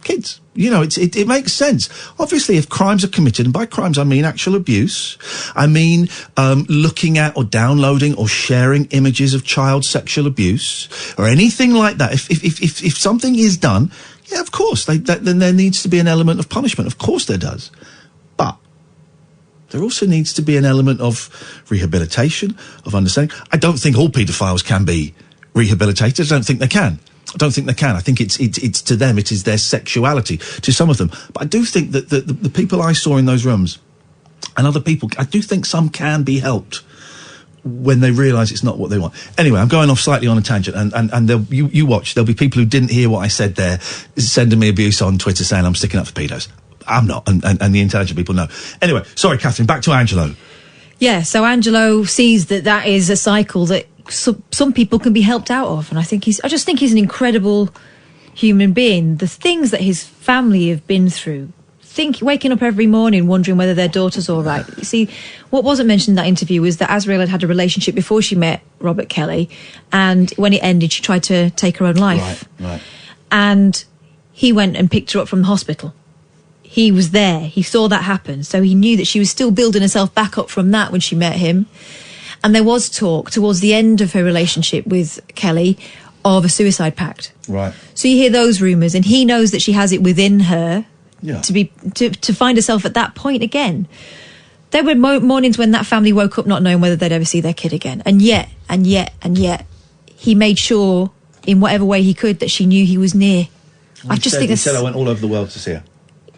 kids. It makes sense. Obviously, if crimes are committed, and by crimes I mean actual abuse, I mean looking at or downloading or sharing images of child sexual abuse or anything like that, if something is done, yeah, of course, then there needs to be an element of punishment. Of course there does. there also needs to be an element of rehabilitation, of understanding. I don't think all paedophiles can be rehabilitated. I don't think they can. I think it's to them, it is their sexuality, to some of them. But I do think that the people I saw in those rooms and other people, I do think some can be helped when they realise it's not what they want. Anyway, I'm going off slightly on a tangent, and you watch, there'll be people who didn't hear what I said there sending me abuse on Twitter saying I'm sticking up for pedos. I'm not, and the intelligent people know. Anyway, sorry, Catherine, back to Angelo. Yeah, so Angelo sees that is a cycle that some people can be helped out of, and I just think he's an incredible human being. The things that his family have been through, waking up every morning wondering whether their daughter's all right. You see, what wasn't mentioned in that interview was that Azriel had a relationship before she met Robert Kelly, and when it ended, she tried to take her own life. Right. And he went and picked her up from the hospital. He was there. He saw that happen. So he knew that she was still building herself back up from that when she met him. And there was talk towards the end of her relationship with Kelly of a suicide pact. Right. So you hear those rumours, and he knows that she has it within her to find herself at that point again. There were mornings when that family woke up not knowing whether they'd ever see their kid again. And yet, he made sure, in whatever way he could, that she knew he was near. He said I went all over the world to see her.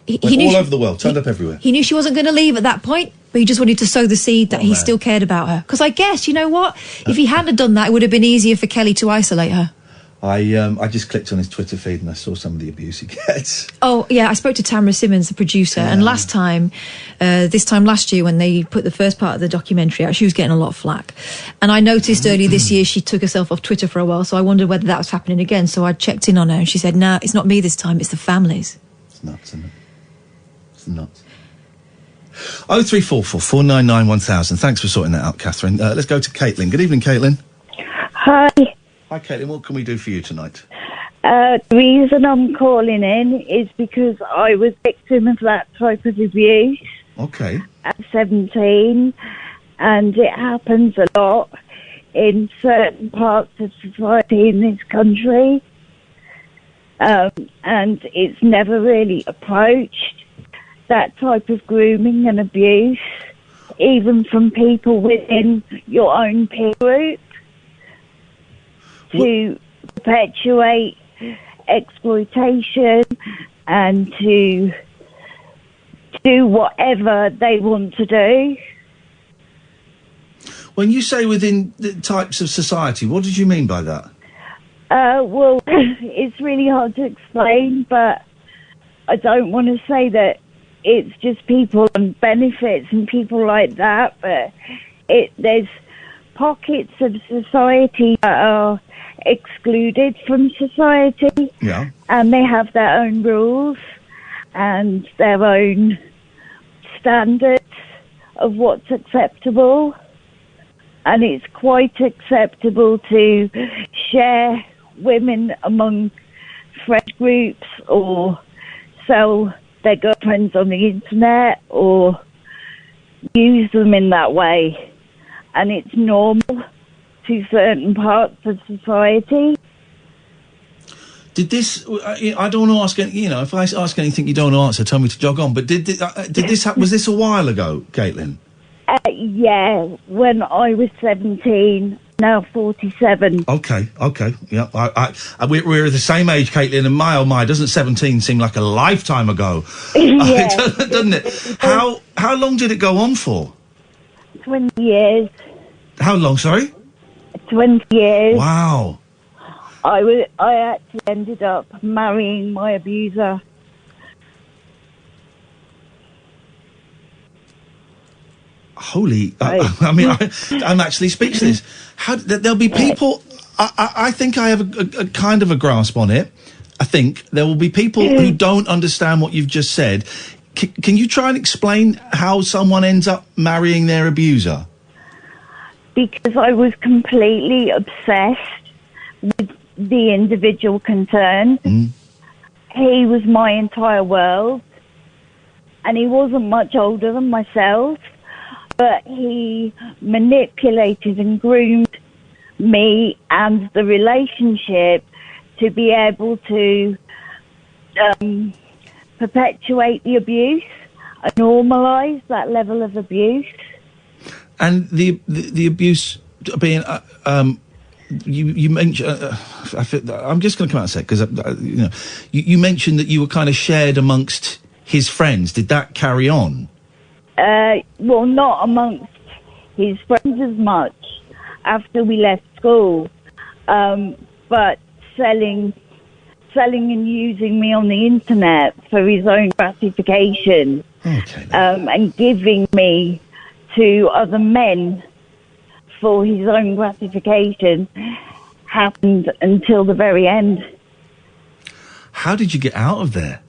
He knew all over the world, turned up everywhere. He knew she wasn't going to leave at that point, but he just wanted to sow the seed that he still cared about her. Because I guess, you know what? If he hadn't done that, it would have been easier for Kelly to isolate her. I just clicked on his Twitter feed and I saw some of the abuse he gets. Oh, yeah, I spoke to Tamara Simmons, the producer, and this time last year when they put the first part of the documentary out, she was getting a lot of flack. And I noticed earlier this year she took herself off Twitter for a while, so I wondered whether that was happening again. So I checked in on her and she said, no, it's not me this time, it's the families. It's nuts, isn't it? It's nuts. 0344 499 1000. Thanks for sorting that out, Catherine. Let's go to Caitlin. Good evening, Caitlin. Hi. Hi, Caitlin. What can we do for you tonight? The reason I'm calling in is because I was victim of that type of abuse. Okay. At 17, and it happens a lot in certain parts of society in this country, and it's never really approached, that type of grooming and abuse, even from people within your own peer group, to perpetuate exploitation and to do whatever they want to do. When you say within the types of society, what did you mean by that? Well, it's really hard to explain, but I don't want to say that it's just people on benefits and people like that, but there's pockets of society that are excluded from society, and they have their own rules and their own standards of what's acceptable, and it's quite acceptable to share women among friend groups or sell their girlfriends on the internet or use them in that way, and it's normal to certain parts of society. Did this? I don't want to ask. If I ask anything you don't want to answer, tell me to jog on. But did this? Was this a while ago, Caitlin? Yeah, when I was 17, now 47. Okay, yeah. We're the same age, Caitlin, and my, doesn't 17 seem like a lifetime ago? Yeah. Doesn't it? How long did it go on for? 20 years. How long, sorry? 20 years. Wow. I actually ended up marrying my abuser. Holy, I'm actually speechless. There'll be people, I think I have a kind of a grasp on it. I think there will be people who don't understand what you've just said. Can you try and explain how someone ends up marrying their abuser? Because I was completely obsessed with the individual concerned. He was my entire world, and he wasn't much older than myself, but he manipulated and groomed me and the relationship to be able to perpetuate the abuse normalise that level of abuse. And the abuse being, you mentioned. I'm just going to come out and say because you mentioned that you were kind of shared amongst his friends. Did that carry on? Well, not amongst his friends as much after we left school, but selling and using me on the internet for his own gratification. Okay. And giving me to other men for his own gratification happened until the very end. How did you get out of there?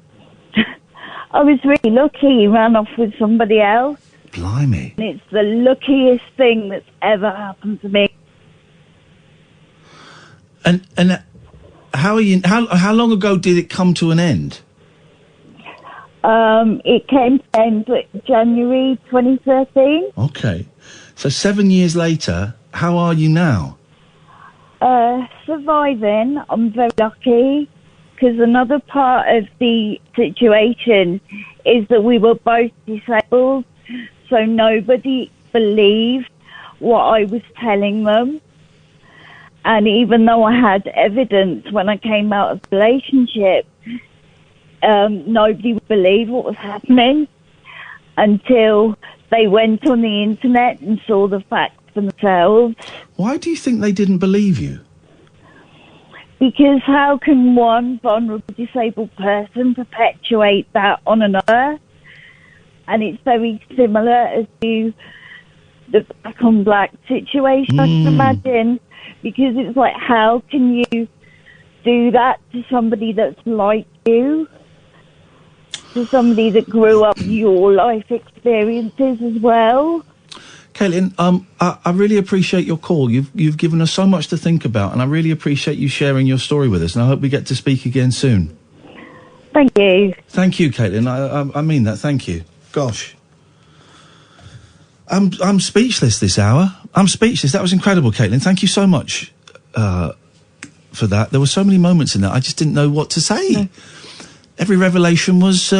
I was really lucky. He ran off with somebody else. Blimey. And it's the luckiest thing that's ever happened to me. And how long ago did it come to an end? It came to end January 2013. Okay. So 7 years later, how are you now? Surviving. I'm very lucky because another part of the situation is that we were both disabled, so nobody believed what I was telling them. And even though I had evidence when I came out of the relationship, nobody would believe what was happening until they went on the internet and saw the facts themselves. Why do you think they didn't believe you? Because how can one vulnerable disabled person perpetuate that on another? And it's very similar as to the black on black situation, I can imagine. Because it's like, how can you do that to somebody that's like you? To somebody that grew up your life experiences as well? Caitlin, I really appreciate your call. You've given us so much to think about, and I really appreciate you sharing your story with us, and I hope we get to speak again soon. Thank you. Thank you, Caitlin. I mean that. Thank you. Gosh. I'm speechless this hour. I'm speechless. That was incredible, Caitlin. Thank you so much for that. There were so many moments in that I just didn't know what to say. No. Every revelation was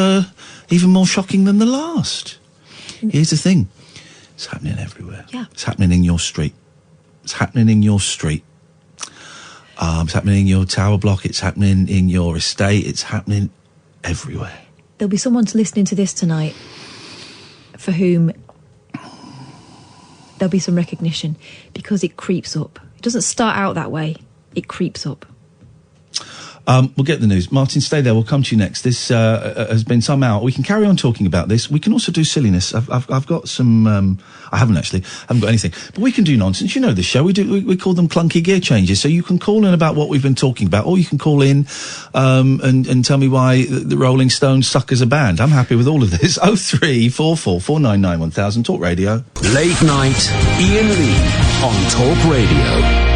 even more shocking than the last. Here's the thing. It's happening everywhere. Yeah. It's happening in your street. It's happening in your street. It's happening in your tower block. It's happening in your estate. It's happening everywhere. There'll be someone listening to this tonight for whom there'll be some recognition because it creeps up. It doesn't start out that way. It creeps up. We'll get the news. Martin, stay there. We'll come to you next. This has been somehow. We can carry on talking about this. We can also do silliness. I've got some. I haven't actually. I haven't got anything. But we can do nonsense. You know the show. We call them clunky gear changes. So you can call in about what we've been talking about, or you can call in and tell me why the Rolling Stones suck as a band. I'm happy with all of this. 0344 499 1000 Talk Radio. Late night, Iain Lee on Talk Radio.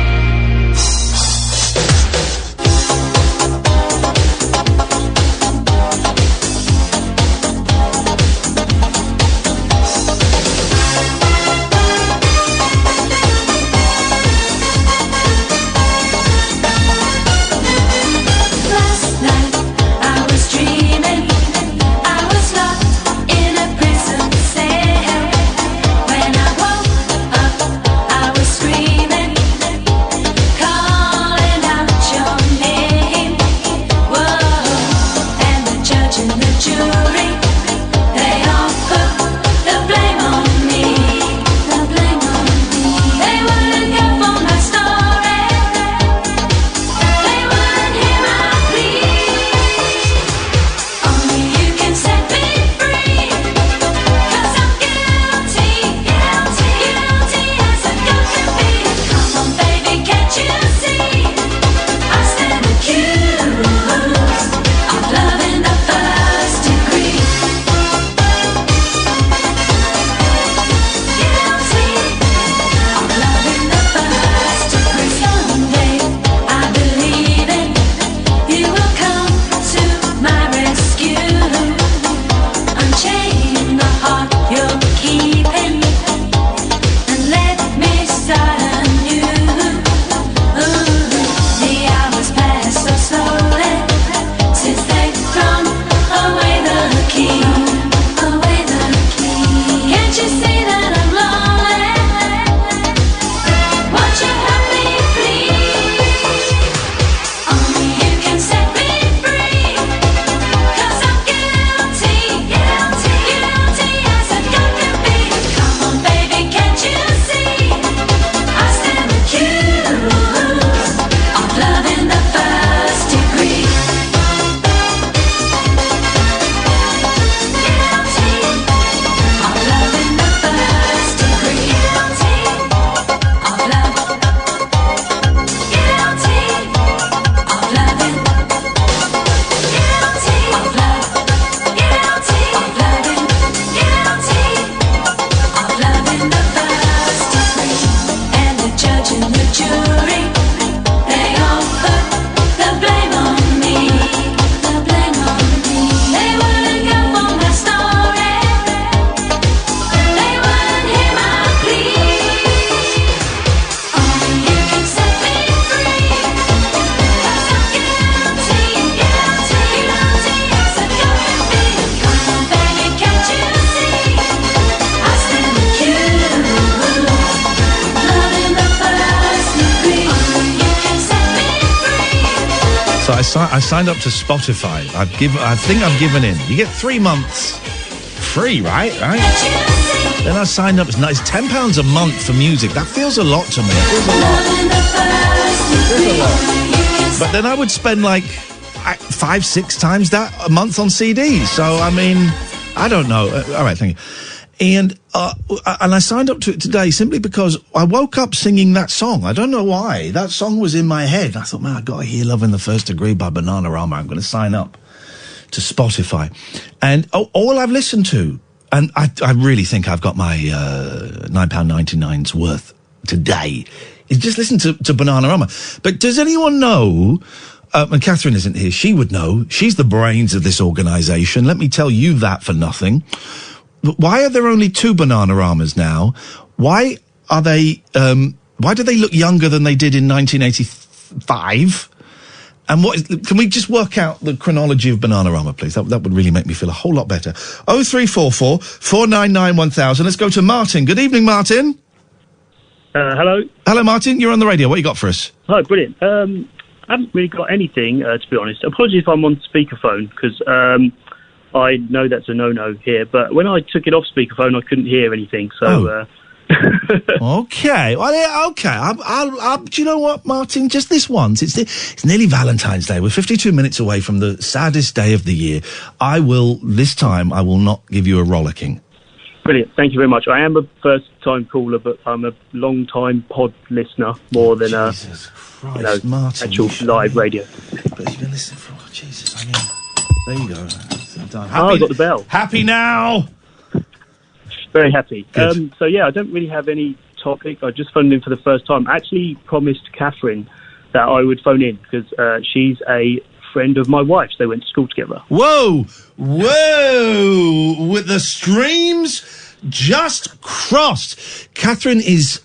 So I signed up to Spotify. I think I've given in. You get 3 months free, right? Then I signed up. It's £10 a month for music. That feels a lot to me. It feels a lot. But then I would spend like 5-6 times that a month on CDs. So I mean, I don't know. All right, thank you. And I signed up to it today simply because I woke up singing that song. I don't know why. That song was in my head. I thought, man, I got to hear Love in the First Degree by Bananarama. I'm going to sign up to Spotify. And all I've listened to, and I really think I've got my £9.99's worth today, is just listen to Bananarama. But does anyone know, and Katherine isn't here, she would know, she's the brains of this organisation. Let me tell you that for nothing. Why are there only 2 Bananaramas now? Why are they, why do they look younger than they did in 1985? And can we just work out the chronology of Bananarama, please? That would really make me feel a whole lot better. 0344 499 1000. Let's go to Martin. Good evening, Martin. Hello. Hello, Martin. You're on the radio. What you got for us? Hi, brilliant. I haven't really got anything, to be honest. Apologies if I'm on speakerphone, because I know that's a no-no here, but when I took it off speakerphone, I couldn't hear anything, so... Okay. Well, okay. I'll, do you know what, Martin? Just this once. It's nearly Valentine's Day. We're 52 minutes away from the saddest day of the year. This time, I will not give you a rollicking. Brilliant. Thank you very much. I am a first-time caller, but I'm a long-time pod listener, more than Jesus Christ, Martin, actual live radio. But you've been listening for... Oh, Jesus, I mean... There you go. I got the bell. Happy now! Very happy. Good. So, yeah, I don't really have any topic. I just phoned in for the first time. I actually promised Katherine that I would phone in because she's a friend of my wife's. They went to school together. Whoa! With the streams just crossed. Katherine is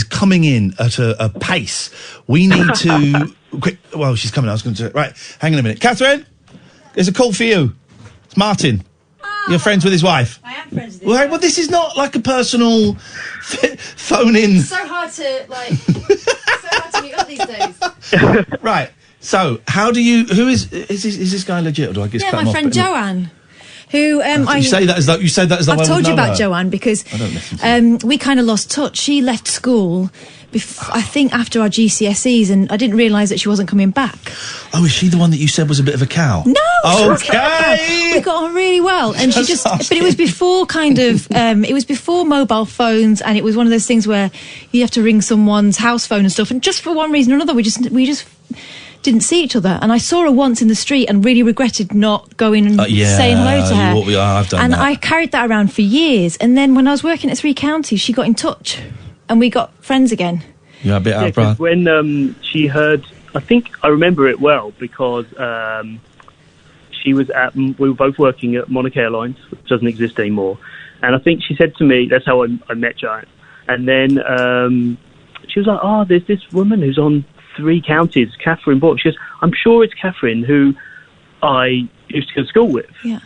coming in at a pace. We need to... quick. Well, she's coming. I was going to... Right, hang on a minute. Katherine, there's a call for you. It's Martin. You're friends with his wife? I am friends with his wife. Well, this is not like a personal phone in. It's so hard to, meet up these days. Right. So, who is this guy legit, or do I just cut him my off? friend Joanne. Who you say that as though I've told you about Joanne because I don't listen to we kind of lost touch. She left school, I think after our GCSEs, and I didn't realise that she wasn't coming back. Oh, is she the one that you said was a bit of a cow? No. Okay. We got on really well, and she just. But it was before it was before mobile phones, and it was one of those things where you have to ring someone's house phone and stuff, and just for one reason or another, we just didn't see each other. And I saw her once in the street and really regretted not going and saying hello to her. I've done that. I carried that around for years. And then when I was working at 3 Counties, she got in touch and we got friends again. You're a bit out of breath. When she heard, I think I remember it well because we were both working at Monarch Airlines, which doesn't exist anymore. And I think she said to me, that's how I met Joanne. And then she was like, there's this woman who's on 3 Counties, Katherine Bork. She goes, I'm sure it's Katherine who I used to go to school with. Yeah.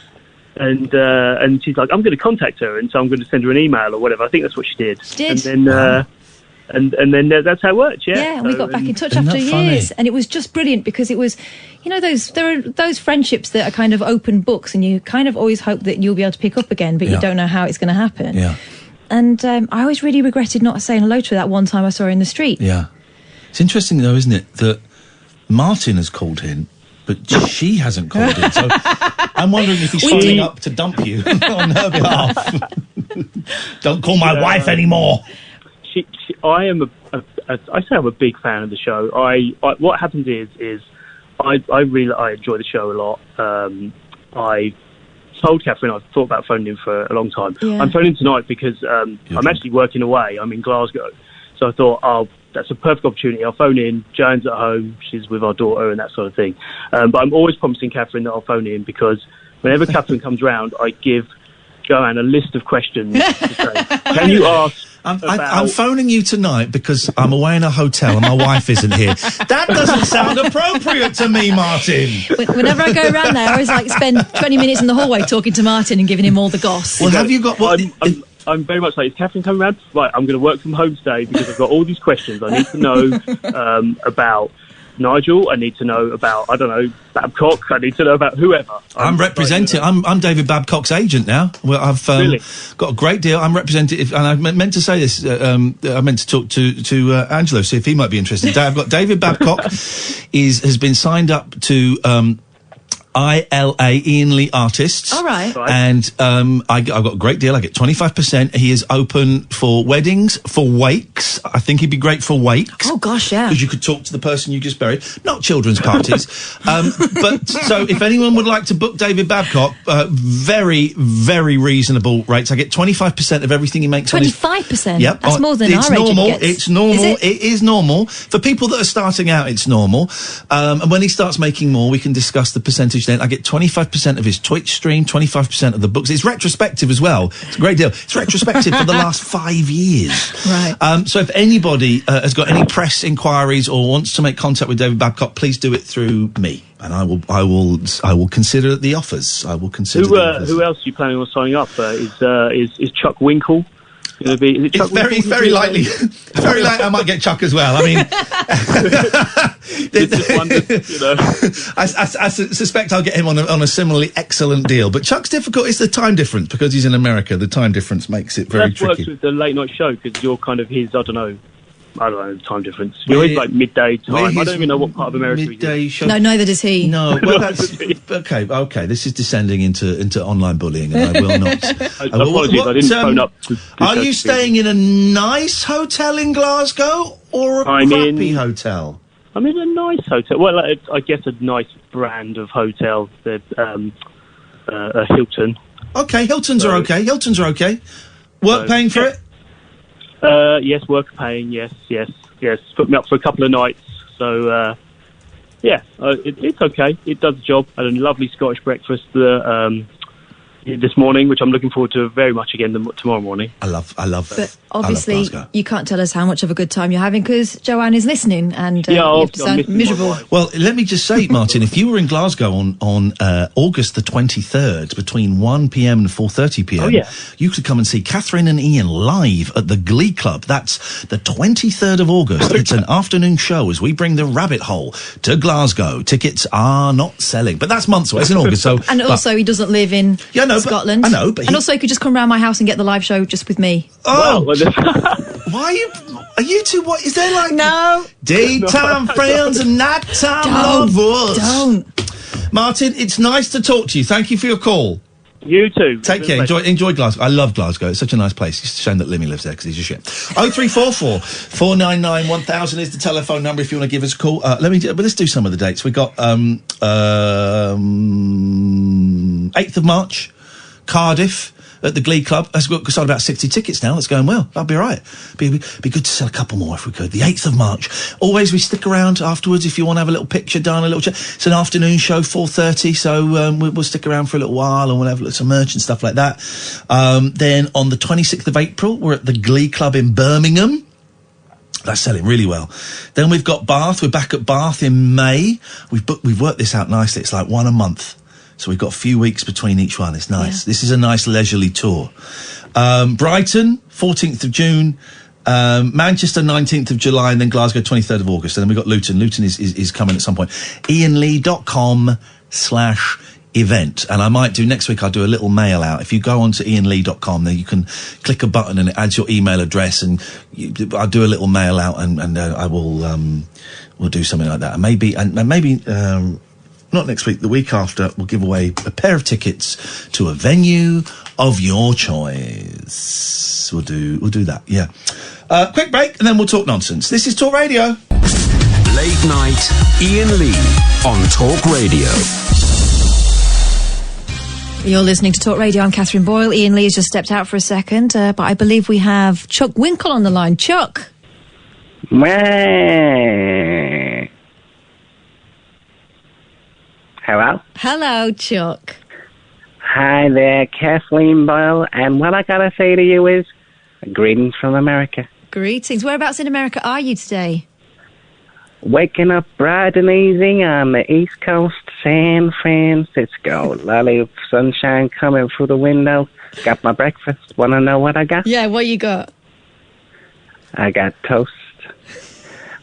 And she's like, I'm going to contact her, and so I'm going to send her an email or whatever. I think that's what she did. She did. And then, and then that's how it worked, yeah. Yeah, and we got back in touch after years. Funny? And it was just brilliant because it was, there are those friendships that are kind of open books and you kind of always hope that you'll be able to pick up again, but you don't know how it's going to happen. Yeah. And I always really regretted not saying hello to her that one time I saw her in the street. Yeah. It's interesting, though, isn't it, that Martin has called in, but she hasn't called in. So I'm wondering if he's phoning up to dump you on her behalf. Don't call my wife anymore. I am I say I'm a big fan of the show. What happens is I enjoy the show a lot. I told Katherine I've thought about phoning in for a long time. Yeah. I'm phoning tonight because I'm actually working away. I'm in Glasgow. So I thought, that's a perfect opportunity. I'll phone in. Joanne's at home. She's with our daughter and that sort of thing. But I'm always promising Katherine that I'll phone in because whenever Katherine comes round, I give Joanne a list of questions to say, can you ask I'm phoning you tonight because I'm away in a hotel and my wife isn't here. That doesn't sound appropriate to me, Martin. Whenever I go around there, I always spend 20 minutes in the hallway talking to Martin and giving him all the goss. Well, have you got what... I'm very much like, is Katherine coming round? Right, I'm going to work from home today because I've got all these questions I need to know about Nigel. I need to know about, I don't know, Babcock. I need to know about whoever. I'm representing. I'm David Babcock's agent now. Well, I've Really? got a great deal. I'm representing, and I meant to say this. I meant to talk to Angelo, see if he might be interested. I've got David Babcock has been signed up to ILA, Iain Lee Artists. All right. And I've got a great deal. I get 25%. He is open for weddings, for wakes. I think he'd be great for wakes. Oh, gosh, yeah. Because you could talk to the person you just buried. Not children's parties. But so if anyone would like to book David Babcock, very, very reasonable rates. I get 25% of everything he makes. 25%? Yep. That's more than it's our agent normal. gets. It's normal. Is it? It is normal. For people that are starting out, it's normal. And when he starts making more, we can discuss the percentage then. I get 25% of his Twitch stream, 25% of the books. It's retrospective as well. It's a great deal. It's retrospective for the last 5 years. Right. So if anybody has got any press inquiries or wants to make contact with David Babcock, please do it through me, and I will consider the offers. I will consider. Who else are you planning on signing up? Is Chuck Winkle going to be? Is it Chuck It's Winkle? very likely. Very likely I might get Chuck as well. I mean, Just wondered, you know. I suspect I'll get him on a similarly excellent deal. But Chuck's difficult. It's the time difference because he's in America. The time difference makes it very That tricky. works with the late night show because you're kind of his. I don't know the time difference. You're his like midday time. I don't even know what part of America he's in. Midday show. No, neither does he. No, well, that's okay. This is descending into online bullying, and I will not. Apologies, I didn't phone up. Are you staying in a nice hotel in Glasgow or a crappy hotel? I'm in a nice hotel. Well, I guess a nice brand of hotel. A Hilton. Okay, Hiltons are okay. Hiltons are okay. Work paying for it? Yes, work paying. Yes. Put me up for a couple of nights. So, it's okay. It does the job. I had a lovely Scottish breakfast this morning, which I'm looking forward to very much again tomorrow morning. I love. But obviously, I love Glasgow. you can't tell us how much of a good time you're having because Joanne is listening, and you have to sound miserable. Well, let me just say, Martin, if you were in Glasgow on August the 23rd between 1 p.m. and 4:30 p.m, you could come and see Katherine and Iain live at the Glee Club. That's the 23rd of August. It's an afternoon show as we bring the rabbit hole to Glasgow. Tickets are not selling, but that's months away. It's in August, so and also he doesn't live in Scotland. I know, but and also he could just come round my house and get the live show just with me. Oh, why are you two? What is there like? No, daytime friends and nighttime lovers. Don't, Martin. It's nice to talk to you. Thank you for your call. You too. Take care. Enjoy Glasgow. I love Glasgow. It's such a nice place. It's a shame that Limmy lives there because he's a shit. 0344 499 1000 is the telephone number if you want to give us a call. Let's do some of the dates. We got 8th of March, Cardiff. At the Glee Club. We've sold about 60 tickets now. That's going well. That'll be all right. Be good to sell a couple more if we could. The 8th of March. Always, we stick around afterwards if you want to have a little picture done, a little chat. It's an afternoon show, 4:30, so we'll stick around for a little while and we'll have some merch and stuff like that. Then on the 26th of April, we're at the Glee Club in Birmingham. That's selling really well. Then we've got Bath. We're back at Bath in May. We've worked this out nicely. It's like one a month. So we've got a few weeks between each one. It's nice. Yeah. This is a nice leisurely tour. Brighton, 14th of June. Manchester, 19th of July. And then Glasgow, 23rd of August. And then we've got Luton. Luton is coming at some point. IainLee.com/event. And I might do, next week I'll do a little mail out. If you go on to IainLee.com, then you can click a button and it adds your email address. And I'll do a little mail out and I will, we'll do something like that. And maybe, not next week, the week after, we'll give away a pair of tickets to a venue of your choice. We'll do that, yeah. Quick break, and then we'll talk nonsense. This is Talk Radio. Late night, Iain Lee on Talk Radio. You're listening to Talk Radio. I'm Catherine Boyle. Iain Lee has just stepped out for a second, but I believe we have Chuck Winkle on the line. Chuck. Hello? Hello, Chuck. Hi there, Kathleen Boyle, and what I gotta say to you is, greetings from America. Greetings. Whereabouts in America are you today? Waking up bright and easy on the East Coast, San Francisco. Lovely sunshine coming through the window. Got my breakfast. Wanna know what I got? Yeah, what you got? I got toast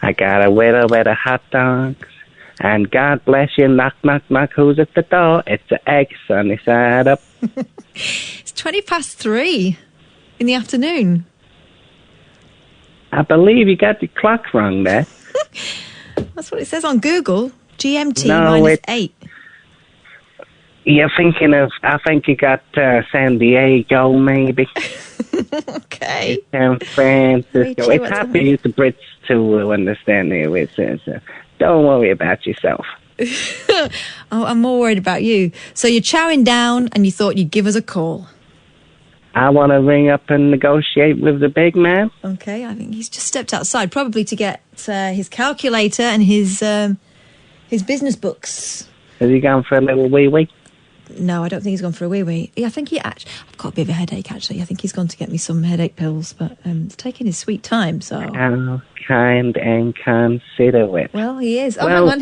I got a widow with a hot dogs. And God bless you, knock, knock, knock, who's at the door? It's the egg sunny side up. It's 3:20 in the afternoon. I believe you got the clock wrong there. That's what it says on Google. GMT No, -8. You're thinking of, I think you got San Diego, maybe. Okay. San Francisco. It's hard to use the Brits to understand the way it says. Don't worry about yourself. Oh, I'm more worried about you. So you're chowing down and you thought you'd give us a call. I want to ring up and negotiate with the big man. Okay, I think he's just stepped outside, probably to get his calculator and his business books. Has he gone for a little wee-wee? No, I don't think he's gone for a wee-wee. Yeah, I think he actually... I've got a bit of a headache, actually. I think he's gone to get me some headache pills, but he's taking his sweet time, so... How kind and considerate. Well, he is. Oh, Well- hang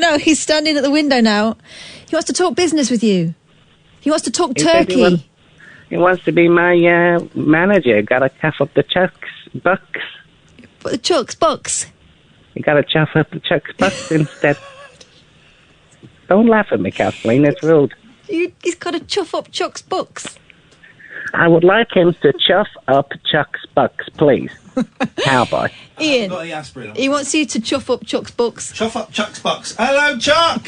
on, he's standing at the window now. He wants to talk business with you. He wants to talk He said he turkey. He wants to be my manager. Got to chuff up the bucks. But the Chuck's bucks. You got to chuff up the bucks instead. Don't laugh at me, Kathleen. It's rude. He's got to chuff up Chuck's bucks. I would like him to chuff up Chuck's bucks, please. Cowboy. Ian, Got the aspirin. he wants you to chuff up Chuck's bucks. Chuff up Chuck's bucks. Hello, Chuck.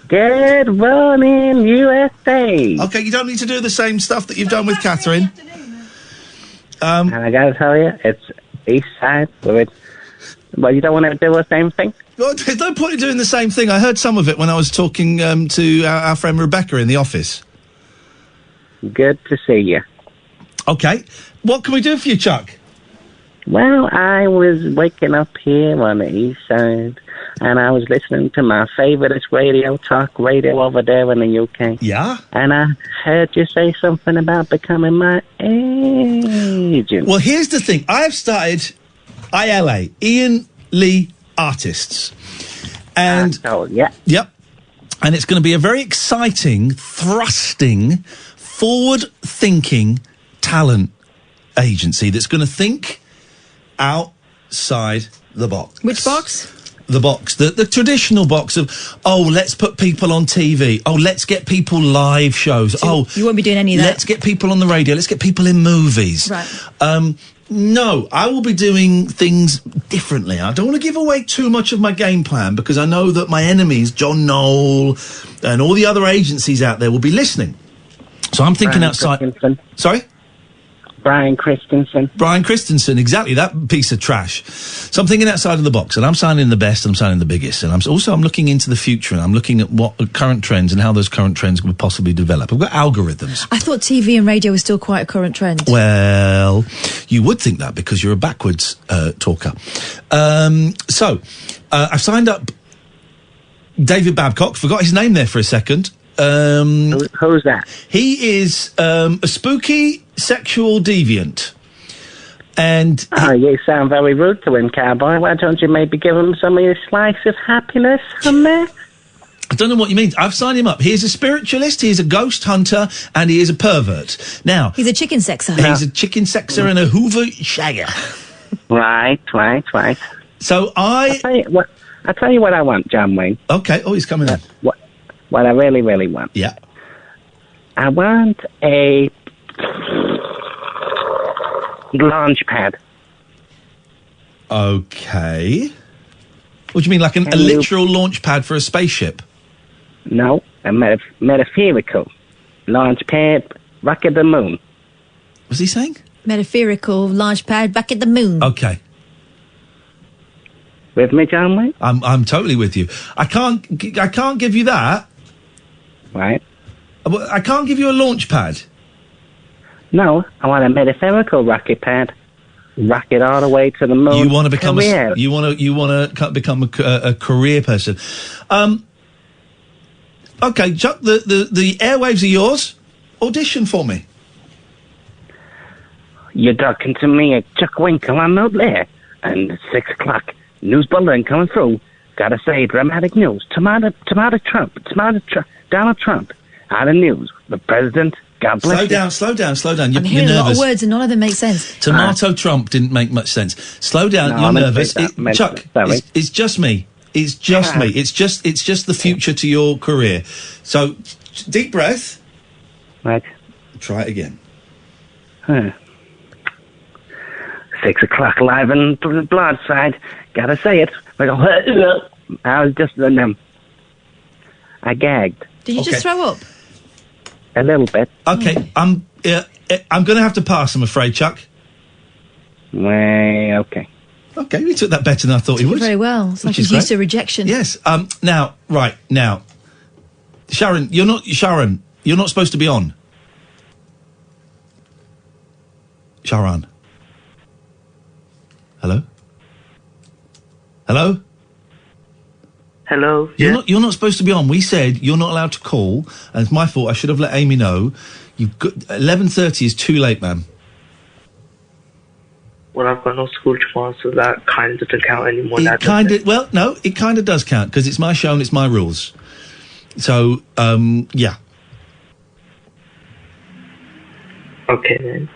Good morning, USA. Okay, you don't need to do the same stuff that you've done with Catherine. And I got to tell you, it's East Side. Well, you don't want to do the same thing? Well, there's no point in doing the same thing. I heard some of it when I was talking to our friend Rebecca in the office. Good to see you. Okay. What can we do for you, Chuck? Well, I was waking up here on the East Side, and I was listening to my favourite radio, talk radio over there in the UK. Yeah? And I heard you say something about becoming my agent. Well, here's the thing. I have started ILA, Ian Lee Artists. And... Oh, yeah. Yep. And it's going to be a very exciting, thrusting, forward-thinking talent agency that's going to think outside the box. Which box? The box, the traditional box of, oh, let's put people on TV. Oh, let's get people live shows. So you won't be doing any of that? Let's get people on the radio. Let's get people in movies. Right. No, I will be doing things differently. I don't want to give away too much of my game plan because I know that my enemies, John Knoll and all the other agencies out there, will be listening. So I'm thinking outside. Sorry? Brian Christensen, exactly, that piece of trash. So I'm thinking outside of the box, and I'm signing the best, and I'm signing the biggest, and I'm looking into the future, and I'm looking at what current trends and how those current trends would possibly develop. I've got algorithms. I thought TV and radio was still quite a current trend. Well, you would think that because you're a backwards talker. So I've signed up David Babcock, forgot his name there for a second. Who's that? He is a spooky sexual deviant. And you sound very rude to him, Cowboy. Why don't you maybe give him some of your slice of happiness from there? I don't know what you mean. I've signed him up. He is a spiritualist, he is a ghost hunter, and he is a pervert. Now... He's a chicken sexer. He's a chicken sexer and a Hoover shagger. Right. So I'll tell you what I want, John Wayne. Okay. Oh, he's coming in. What I really, really want. Yeah. I want a launch pad. Okay. What do you mean, like a literal launch pad for a spaceship? No, a metaphorical launch pad back at the moon. What's he saying? Metaphorical launch pad back at the moon. Okay. With me, John Wayne? I'm totally with you. I can't give you that. Right. I can't give you a launch pad. No, I want a metaphorical rocket pad. Rocket all the way to the moon. You want to become career. you want to become a career person. Okay, Chuck, the airwaves are yours. Audition for me. You're talking to me at Chuck Winkle. I'm out there. And it's 6 o'clock. News bulletin coming through. Gotta say, dramatic news. Donald Trump. Out of news. The president God bless you. Slow down. You're I'm hearing a lot nervous. of words and none of them make sense. Tomato Trump didn't make much sense. Slow down. No, You're I meant nervous. that, meant Chuck, that, sorry. it's just me. It's just me. It's just the future to your career. So, deep breath. Right. Try it again. 6 o'clock live on the blood side. Gotta say it. I was just I gagged Did you just throw up? a little bit. Okay, I'm going to have to pass, I'm afraid, Chuck. Well, okay. Okay, he took that better than I thought he would. Very well. It's like Which is he's used great. to rejection. Yes. Now, Sharon, you're not supposed to be on. Sharon. Hello? Hello? Hello. You're not supposed to be on. We said you're not allowed to call, and it's my fault. I should have let Amy know. 11:30 is too late, ma'am. Well, I've got no school tomorrow, so that kind of doesn't count anymore. It kind of does count because it's my show and it's my rules. So, yeah. Okay then.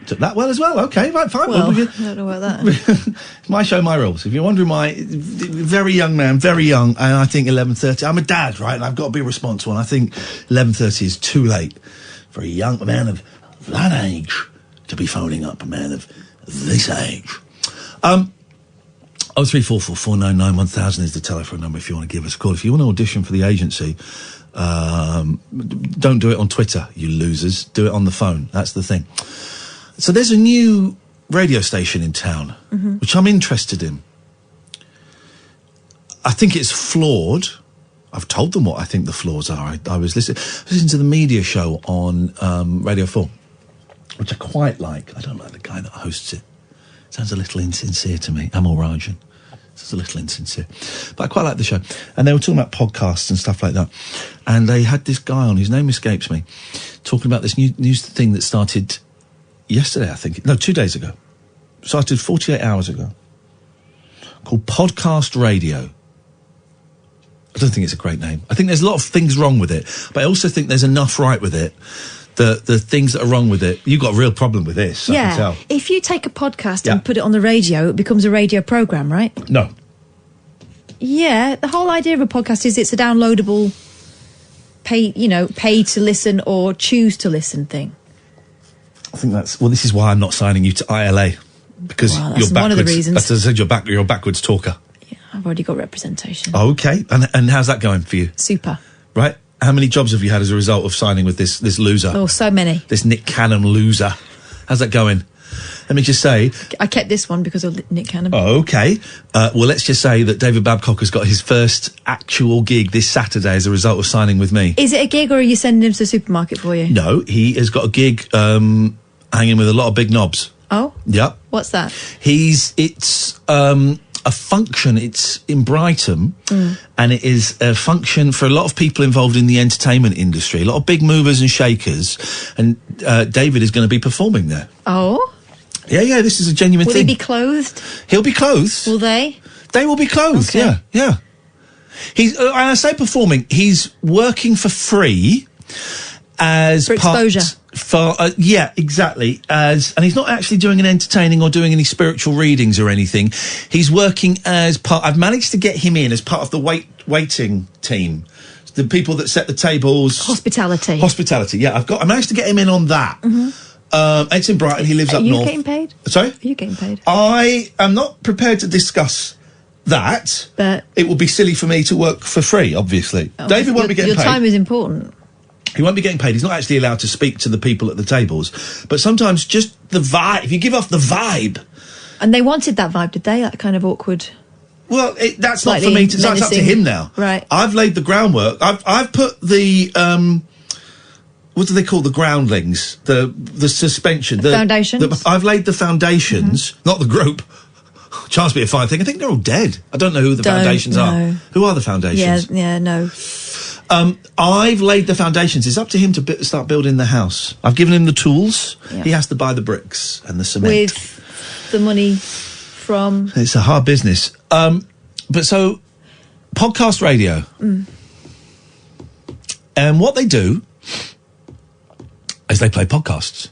Took that well as well. Okay, right, fine. Well, Well, I don't know about that. it's my show, my rules. If you're wondering very young man, very young, and I think 11:30. I'm a dad, right? And I've got to be responsible. And I think 11:30 is too late for a young man of that age to be phoning up a man of this age. 03444991000 is the telephone number if you want to give us a call. If you want to audition for the agency, don't do it on Twitter, you losers. Do it on the phone. That's the thing. So there's a new radio station in town, which I'm interested in. I think it's flawed. I've told them what I think the flaws are. I was listening to the media show on Radio 4, which I quite like. I don't like the guy that hosts it. Sounds a little insincere to me. Amol Rajan. It's a little insincere. But I quite like the show. And they were talking about podcasts and stuff like that. And they had this guy on, whose name escapes me, talking about this new thing that started yesterday, I think. No, 2 days ago. Started 48 hours ago. Called Podcast Radio. I don't think it's a great name. I think there's a lot of things wrong with it. But I also think there's enough right with it. The things that are wrong with it. You've got a real problem with this, I can tell. If you take a podcast and put it on the radio, it becomes a radio programme, right? No. Yeah, the whole idea of a podcast is it's a downloadable, pay to listen or choose to listen thing. I think this is why I'm not signing you to ILA. Because Well, you're that's backwards. one of the reasons. As I said, you're a backwards talker. Yeah, I've already got representation. Okay. And how's that going for you? Super. Right? How many jobs have you had as a result of signing with this loser? Oh, so many. This Nick Cannon loser. How's that going? Let me just say... I kept this one because of Nick Cannon. Oh, okay. Well, let's just say that David Babcock has got his first actual gig this Saturday as a result of signing with me. Is it a gig or are you sending him to the supermarket for you? No, he has got a gig hanging with a lot of big knobs. Oh? Yep. What's that? It's a function. It's in Brighton, and it is a function for a lot of people involved in the entertainment industry, a lot of big movers and shakers, and David is going to be performing there. Oh? Yeah, this is a genuine Will thing. he be clothed? He'll be clothed. Will they? They will be clothed, Okay. yeah. He's, and I say performing, he's working for free as For exposure. Yeah, exactly. And he's not actually doing an entertaining or doing any spiritual readings or anything. He's working as part. I've managed to get him in as part of the waiting team, the people that set the tables. Hospitality. Yeah, I managed to get him in on that. It's in Brighton. He lives up Are you north. getting paid? Sorry? Are you getting paid? I am not prepared to discuss that. But it would be silly for me to work for free, obviously. David won't be getting paid. Your time is important. He won't be getting paid. He's not actually allowed to speak to the people at the tables. But sometimes just the vibe, if you give off the vibe. And they wanted that vibe, did they? That kind of awkward. Well, that's not Slightly for me to. That's up to menacing. him now. Right. I've laid the groundwork. I've put the what do they call the groundlings? The suspension. The foundations? I've laid the foundations, not the group. Chance be a fine thing. I think they're all dead. I don't know who the foundations are. Who are the foundations? Yeah, no. I've laid the foundations. It's up to him to start building the house. I've given him the tools. Yeah. He has to buy the bricks and the cement. With the money from... It's a hard business. But so, podcast radio. And what they do is they play podcasts.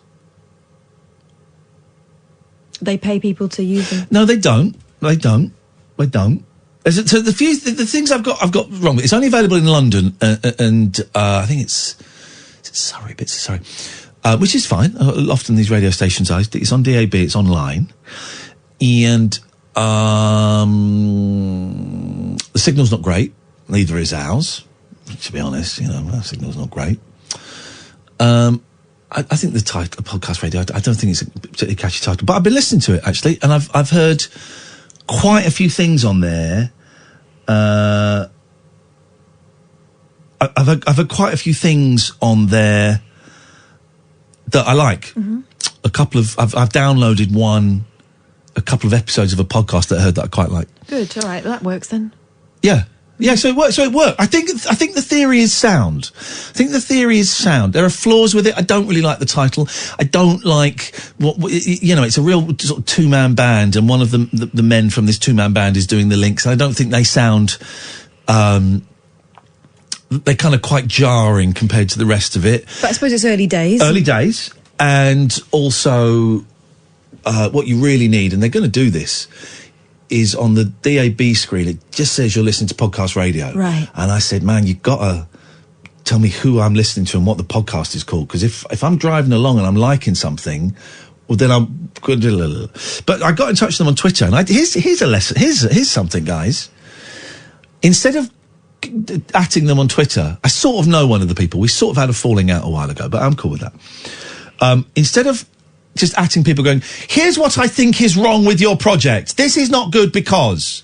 They pay people to use them. No, they don't. They don't. So the things I've got wrong with it, it's only available in London, and I think it's Surrey, bits of Surrey, which is fine. Often these radio stations are. It's on DAB, it's online, and the signal's not great. Neither is ours, to be honest. You know, our signal's not great. I think the title, podcast radio, I don't think it's a particularly catchy title, but I've been listening to it actually, and I've heard quite a few things on there. I've heard quite a few things on there that I like. Mm-hmm. I've downloaded a couple of episodes of a podcast that I heard that I quite like. Good, all right, that works then. Yeah, so it worked. I think the theory is sound. There are flaws with it. I don't really like the title. I don't like it's a real sort of two-man band, and one of the men from this two-man band is doing the links. And I don't think they sound. They're kind of quite jarring compared to the rest of it. But I suppose it's early days. And also, what you really need, and they're going to do this, is on the DAB screen, it just says you're listening to podcast radio. Right. And I said, man, you've got to tell me who I'm listening to and what the podcast is called. Because if I'm driving along and I'm liking something, well, then I'm good. But I got in touch with them on Twitter, and here's a lesson. Here's something, guys. Instead of atting them on Twitter, I sort of know one of the people. We sort of had a falling out a while ago, but I'm cool with that. Instead of just atting people going, here's what I think is wrong with your project. This is not good because.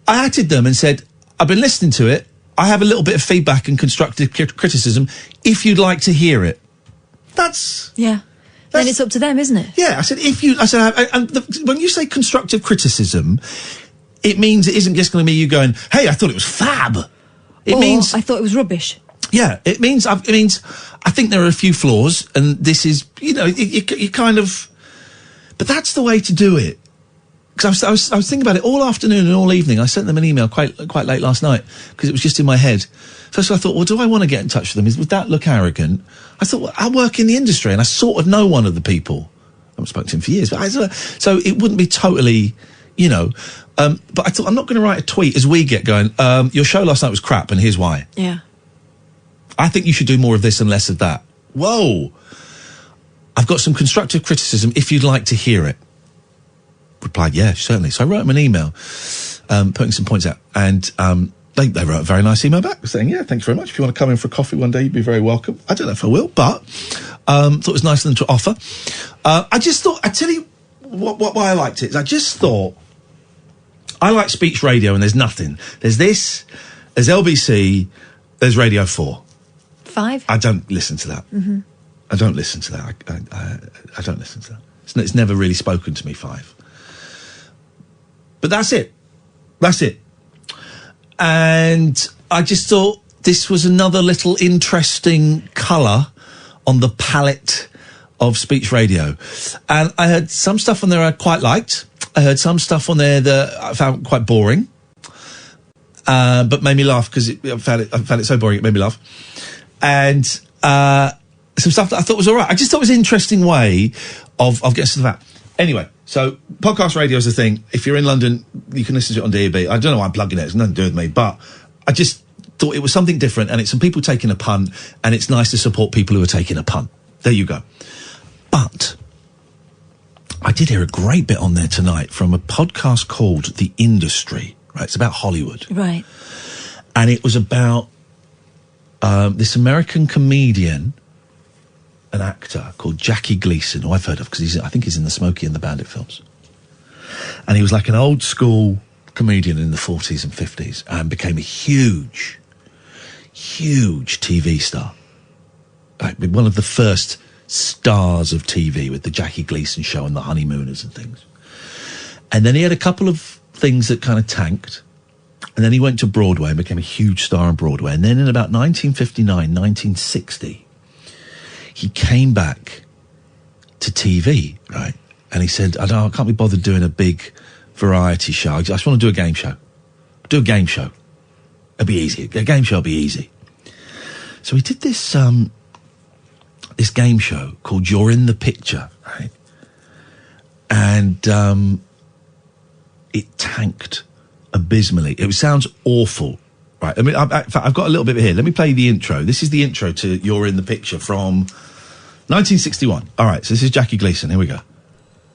I atted them and said, I've been listening to it. I have a little bit of feedback and constructive criticism if you'd like to hear it. Yeah. Then it's up to them, isn't it? Yeah, when you say constructive criticism, it means it isn't just going to be you going, hey, I thought it was fab. It means I thought it was rubbish. Yeah, it means I think there are a few flaws, and this is, you kind of, but that's the way to do it. Because I was thinking about it all afternoon and all evening. I sent them an email quite late last night because it was just in my head. So I thought, well, do I want to get in touch with them? Would that look arrogant? I thought, well, I work in the industry and I sort of know one of the people. I haven't spoken to him for years, but so it wouldn't be totally, but I thought, I'm not going to write a tweet as we get going, your show last night was crap and here's why. Yeah. I think you should do more of this and less of that. Whoa. I've got some constructive criticism if you'd like to hear it. Replied, yeah, certainly. So I wrote him an email, putting some points out. And they wrote a very nice email back saying, yeah, thanks very much. If you want to come in for a coffee one day, you'd be very welcome. I don't know if I will, but thought it was nice of them to offer. I just thought, I tell you why I liked it. Is I just thought, I like speech radio and there's nothing. There's this, there's LBC, there's Radio 4. 5? I don't listen to that. Mm-hmm. I don't listen to that. I don't listen to that. It's never really spoken to me, 5. But that's it. That's it. And I just thought this was another little interesting colour on the palette of speech radio. And I heard some stuff on there I quite liked. I heard some stuff on there that I found quite boring. But made me laugh because I found it so boring it made me laugh. And some stuff that I thought was all right. I just thought it was an interesting way of getting to that. Anyway, so podcast radio is a thing. If you're in London, you can listen to it on DAB. I don't know why I'm plugging it. It's nothing to do with me. But I just thought it was something different, and it's some people taking a punt, and it's nice to support people who are taking a punt. There you go. But I did hear a great bit on there tonight from a podcast called The Industry. Right, it's about Hollywood. Right. And it was about this American comedian, an actor called Jackie Gleason, who I've heard of because I think he's in the Smokey and the Bandit films. And he was like an old school comedian in the 40s and 50s and became a huge TV star. Like one of the first stars of TV with the Jackie Gleason show and the Honeymooners and things. And then he had a couple of things that kind of tanked. And then he went to Broadway and became a huge star on Broadway. And then in about 1959, 1960, he came back to TV, right? And he said, I can't be bothered doing a big variety show. I just want to do a game show. Do a game show. It'll be easy. A game show will be easy. So we did this this game show called You're in the Picture, right? And it tanked abysmally. It sounds awful, right? I mean, in fact, I've got a little bit here. Let me play the intro. This is the intro to You're in the Picture from 1961. All right, so this is Jackie Gleason. Here we go.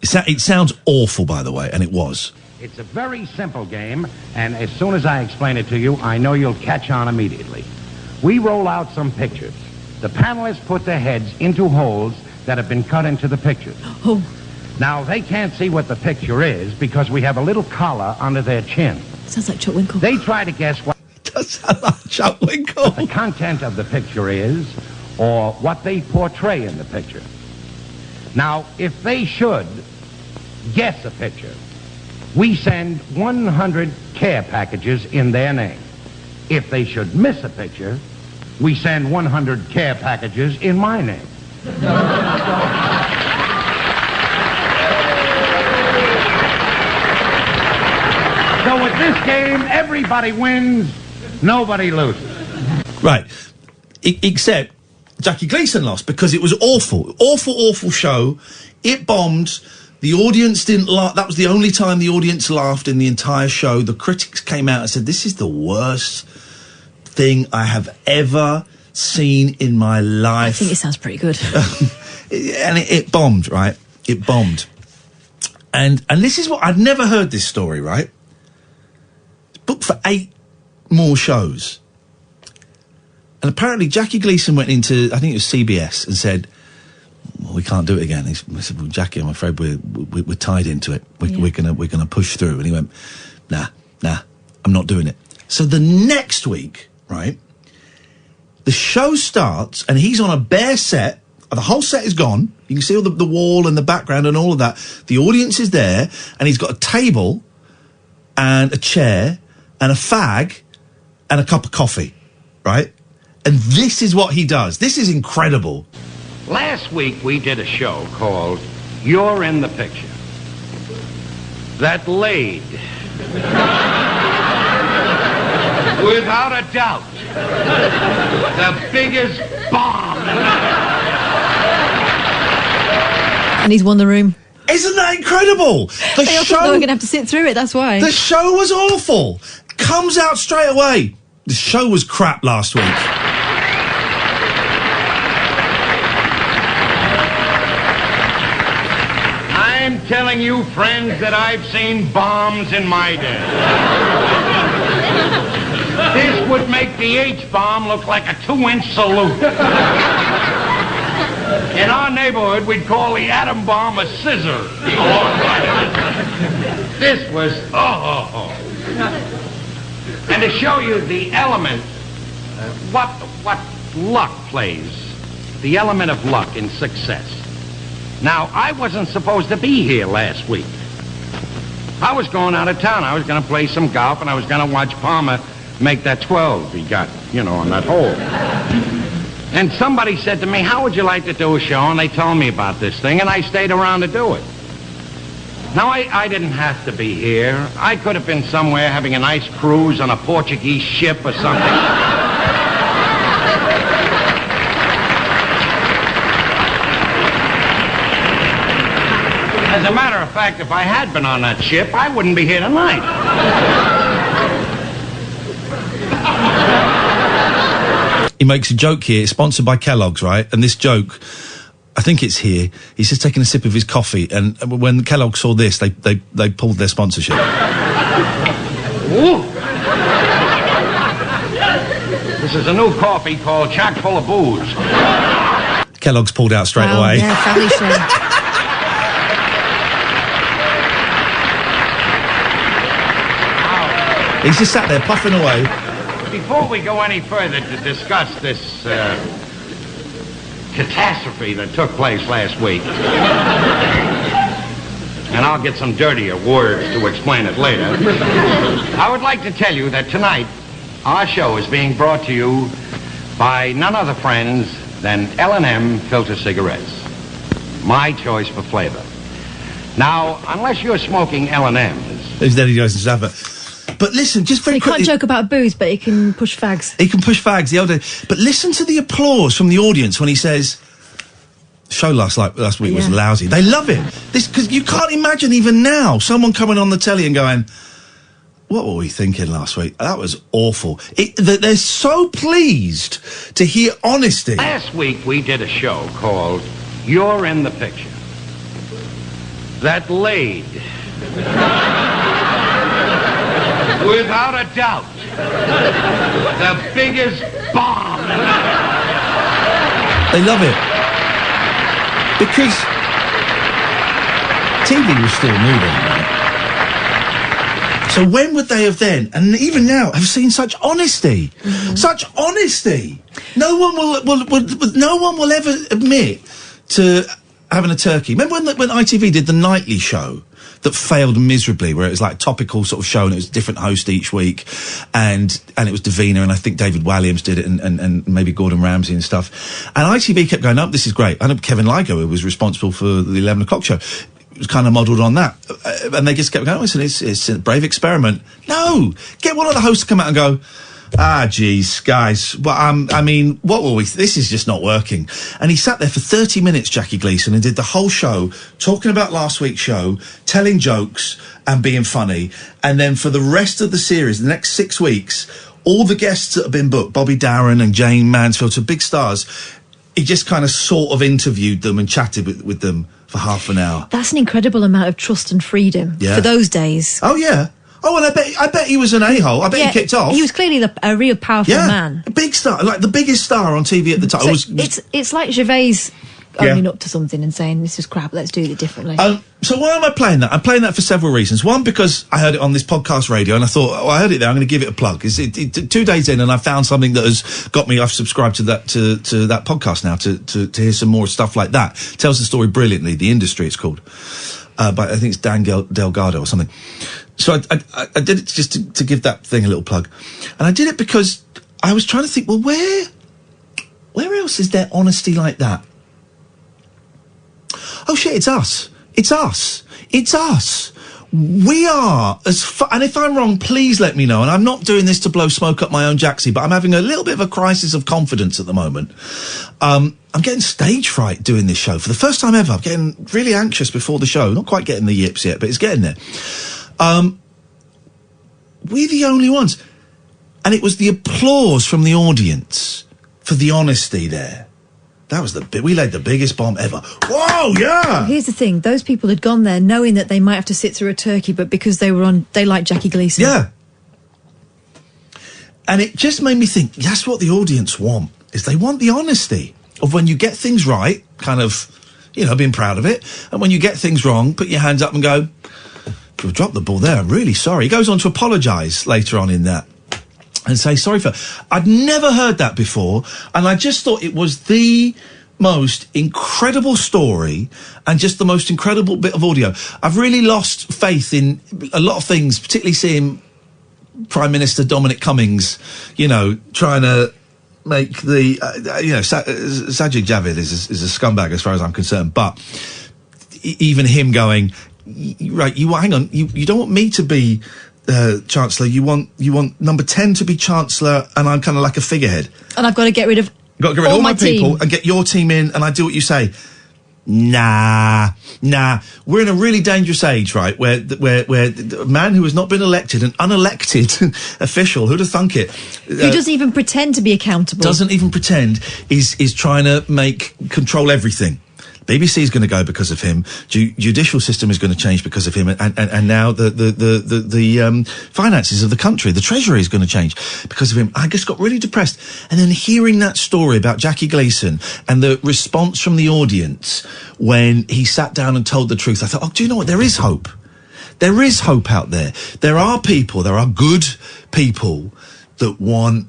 It sounds awful, by the way, and it was. It's a very simple game, and as soon as I explain it to you, I know you'll catch on immediately. We roll out some pictures. The panelists put their heads into holes that have been cut into the pictures. Oh. Now, they can't see what the picture is because we have a little collar under their chin. Sounds like Chuck Winkle. They try to guess what Does sound like Chuck Winkle. the content of the picture is or what they portray in the picture. Now, if they should guess a picture, we send 100 care packages in their name. If they should miss a picture, we send 100 care packages in my name. So with this game, everybody wins, nobody loses. Right. Except Jackie Gleason lost because it was awful. Awful show. It bombed. The audience didn't laugh. That was the only time the audience laughed in the entire show. The critics came out and said, this is the worst thing I have ever seen in my life. I think it sounds pretty good. And it bombed, right? It bombed. And this is what... I'd never heard this story, right? It's booked for 8 more shows. And apparently Jackie Gleason went into, I think it was CBS, and said, well, we can't do it again. He said, well, Jackie, I'm afraid we're tied into it. We're gonna push through. And he went, nah, I'm not doing it. So the next week, right, the show starts and he's on a bare set. The whole set is gone. You can see all the wall and the background and all of that. The audience is there, and he's got a table and a chair and a fag and a cup of coffee, right? And this is what he does. This is incredible. Last week we did a show called You're in the Picture. That laid, without a doubt, the biggest bomb. And he's won the room. Isn't that incredible? They all thought they were going to have to sit through it, that's why. The show was awful. Comes out straight away. The show was crap last week. I'm telling you, friends, that I've seen bombs in my day. This would make the H-bomb look like a 2-inch salute. In our neighborhood, we'd call the atom bomb a scissor. This was, And to show you the element, what luck plays, the element of luck in success. Now, I wasn't supposed to be here last week. I was going out of town. I was going to play some golf, and I was going to watch Palmer make that 12 he got, on that hole. And somebody said to me, how would you like to do a show? And they told me about this thing, and I stayed around to do it. Now, I didn't have to be here. I could have been somewhere having a nice cruise on a Portuguese ship or something. As a matter of fact, if I had been on that ship, I wouldn't be here tonight. He makes a joke here. It's sponsored by Kellogg's, right? And this joke, I think it's here. He's just taking a sip of his coffee, and when Kellogg saw this, they pulled their sponsorship. Ooh. This is a new coffee called Chock Full of Booze. Kellogg's pulled out straight away. Yeah, family show. He's just sat there puffing away. Before we go any further to discuss this catastrophe that took place last week, and I'll get some dirtier words to explain it later, I would like to tell you that tonight our show is being brought to you by none other friends than L&M Filter Cigarettes. My choice for flavor. Now, unless you're smoking L&M's... There's Daddy Jason's advert. But listen, just So very he can't quickly. joke about booze, but he can push fags. He can push fags, the older. But listen to the applause from the audience when he says, show last week was Yeah. lousy. They love it. Because you can't imagine even now someone coming on the telly and going, what were we thinking last week? That was awful. They're so pleased to hear honesty. Last week we did a show called You're in the Picture. That laid, without a doubt, the biggest bomb. They love it. Because TV was still new then, right? So when would they have then, and even now, have seen such honesty? Such honesty! No one will ever admit to having a turkey. Remember when ITV did the nightly show that failed miserably, where it was like a topical sort of show and it was a different host each week, and it was Davina, and I think David Walliams did it, and maybe Gordon Ramsay and stuff. And ITV kept going, this is great. I know Kevin Ligo, who was responsible for the 11 o'clock show, it was kind of modelled on that. And they just kept going, listen, it's a brave experiment. No! Get one of the hosts to come out and go, geez, guys, well, I mean, what were we... This is just not working. And he sat there for 30 minutes, Jackie Gleason, and did the whole show, talking about last week's show, telling jokes and being funny. And then for the rest of the series, the next 6 weeks, all the guests that have been booked, Bobby Darin and Jane Mansfield, so big stars, he just kind of sort of interviewed them and chatted with them for half an hour. That's an incredible amount of trust and freedom for those days. Oh, yeah. Oh, well, I bet he was an a-hole. I bet he kicked off. He was clearly a real powerful man. A big star, like the biggest star on TV at the time. So it's like Gervais owning up to something and saying, this is crap, let's do it differently. So why am I playing that? I'm playing that for several reasons. One, because I heard it on this podcast radio and I thought, I heard it there, I'm going to give it a plug. 2 days in and I found something that has got me, I've subscribed to that podcast now to hear some more stuff like that. Tells the story brilliantly. The Industry, it's called. But I think it's Dan Delgado or something. So I did it just to give that thing a little plug. And I did it because I was trying to think, well, where else is there honesty like that? Oh shit, it's us. It's us. It's us. We are and if I'm wrong, please let me know. And I'm not doing this to blow smoke up my own jacksie, but I'm having a little bit of a crisis of confidence at the moment. I'm getting stage fright doing this show for the first time ever. I'm getting really anxious before the show. Not quite getting the yips yet, but it's getting there. We're the only ones. And it was the applause from the audience for the honesty there. That was we laid the biggest bomb ever. Whoa, yeah! Well, here's the thing. Those people had gone there knowing that they might have to sit through a turkey, but because they liked Jackie Gleason. Yeah. And it just made me think, that's what the audience want, is they want the honesty of when you get things right, kind of, being proud of it, and when you get things wrong, put your hands up and go, we've dropped the ball there, I'm really sorry. He goes on to apologise later on in that. And say sorry for... I'd never heard that before, and I just thought it was the most incredible story and just the most incredible bit of audio. I've really lost faith in a lot of things, particularly seeing Prime Minister Dominic Cummings, trying to make the... Sajid Javid is a scumbag as far as I'm concerned, but even him going, right, hang on, you don't want me to be... Chancellor, you want number 10 to be Chancellor, and I'm kind of like a figurehead. And I've got to get rid of all my people and get your team in, and I do what you say. Nah. We're in a really dangerous age, right? Where a man who has not been elected, an unelected official, who'd have thunk it? Who doesn't even pretend to be accountable. Doesn't even pretend, is trying to control everything. BBC is going to go because of him. Judicial system is going to change because of him, and now the finances of the country, the Treasury is going to change because of him. I just got really depressed, and then hearing that story about Jackie Gleason and the response from the audience when he sat down and told the truth, I thought, oh, do you know what? There is hope. There is hope out there. There are good people that want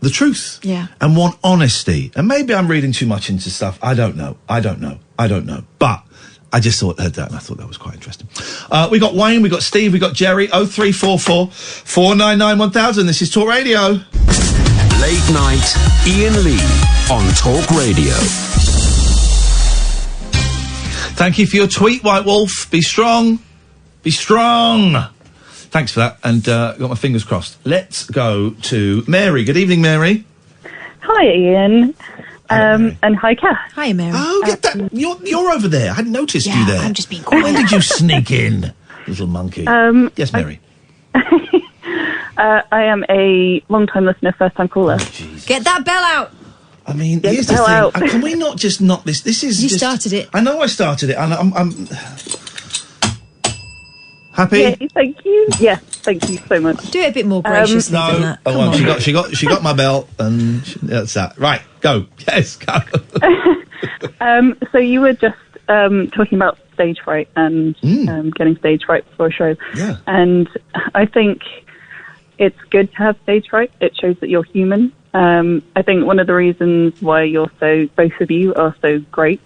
the truth. Yeah. And want honesty. And maybe I'm reading too much into stuff. I don't know. But I just heard that and I thought that was quite interesting. We got Wayne, we got Steve, we got Jerry. 0344 499 1000. This is Talk Radio. Late night, Iain Lee on Talk Radio. Thank you for your tweet, White Wolf. Be strong. Be strong. Thanks for that, and got my fingers crossed. Let's go to Mary. Good evening, Mary. Hi, Ian. Hello, Mary. And hi, Kath. Hi, Mary. Oh, get that! You're over there. I hadn't noticed you there. I'm just being quiet. When did you sneak in, little monkey? Yes, Mary. I am a long-time listener, first-time caller. Get that bell out. I mean, Get here's the the hell thing. out. Can we not just knock this? This is You just, started it. I know I started it, and I'm happy. Yeah, thank you. Yes, thank you so much. Do it a bit more graciously than No, that. I Come won't. on. She got my belt, and that's that. Right, go. Yes, go. So you were just talking about stage fright and getting stage fright before a show. Yeah. And I think it's good to have stage fright. It shows that you're human. I think one of the reasons why both of you are so great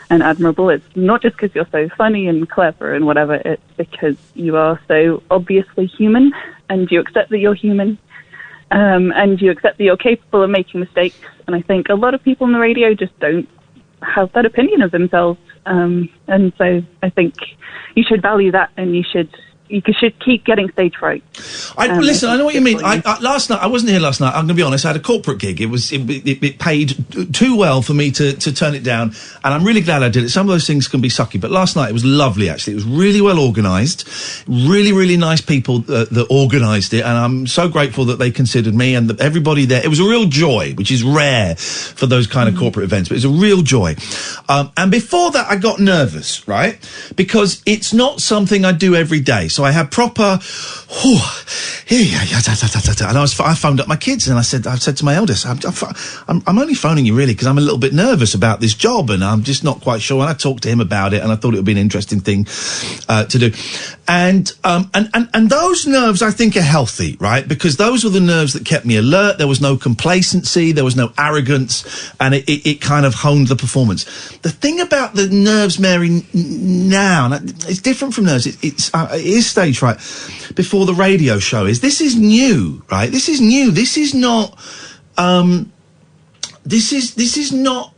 and admirable, it's not just because you're so funny and clever and whatever, it's because you are so obviously human, and you accept that you're human, and you accept that you're capable of making mistakes. And I think a lot of people on the radio just don't have that opinion of themselves. And so I think you should value that, and you should keep getting stage fright. Listen, I know what you mean. Last night, I wasn't here last night. I'm going to be honest. I had a corporate gig. It paid too well for me to turn it down, and I'm really glad I did it. Some of those things can be sucky, but last night it was lovely. Actually, it was really well organised. Really, really nice people that organised it, and I'm so grateful that they considered me and everybody there. It was a real joy, which is rare for those kind of corporate events, but it was a real joy. And before that, I got nervous, right? Because it's not something I do every day. So I had proper, and I phoned up my kids and I said to my eldest, I'm only phoning you really because I'm a little bit nervous about this job and I'm just not quite sure. And I talked to him about it and I thought it would be an interesting thing to do. And those nerves I think are healthy, right? Because those were the nerves that kept me alert. There was no complacency, there was no arrogance, and it kind of honed the performance. The thing about the nerves, Mary, now, and it's different from nerves. It is stage fright before the radio show. This is new, right? This is new. This is not. This is not.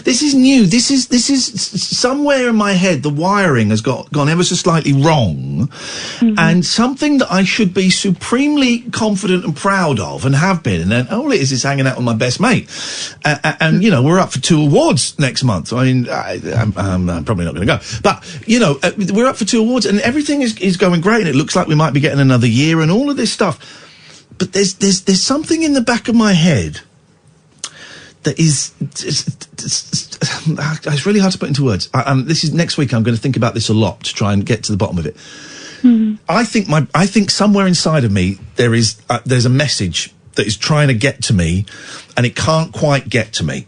This is new. This is somewhere in my head. The wiring has gone ever so slightly wrong, and something that I should be supremely confident and proud of, and have been. And then all it is hanging out with my best mate, and you know we're up for 2 awards next month. I mean, I'm probably not going to go, but you know we're up for 2 awards, and everything is going great, and it looks like we might be getting another year, and all of this stuff. But there's something in the back of my head that is, it's really hard to put into words. This is next week. I'm going to think about this a lot to try and get to the bottom of it. I think somewhere inside of me there's a message that is trying to get to me, and it can't quite get to me.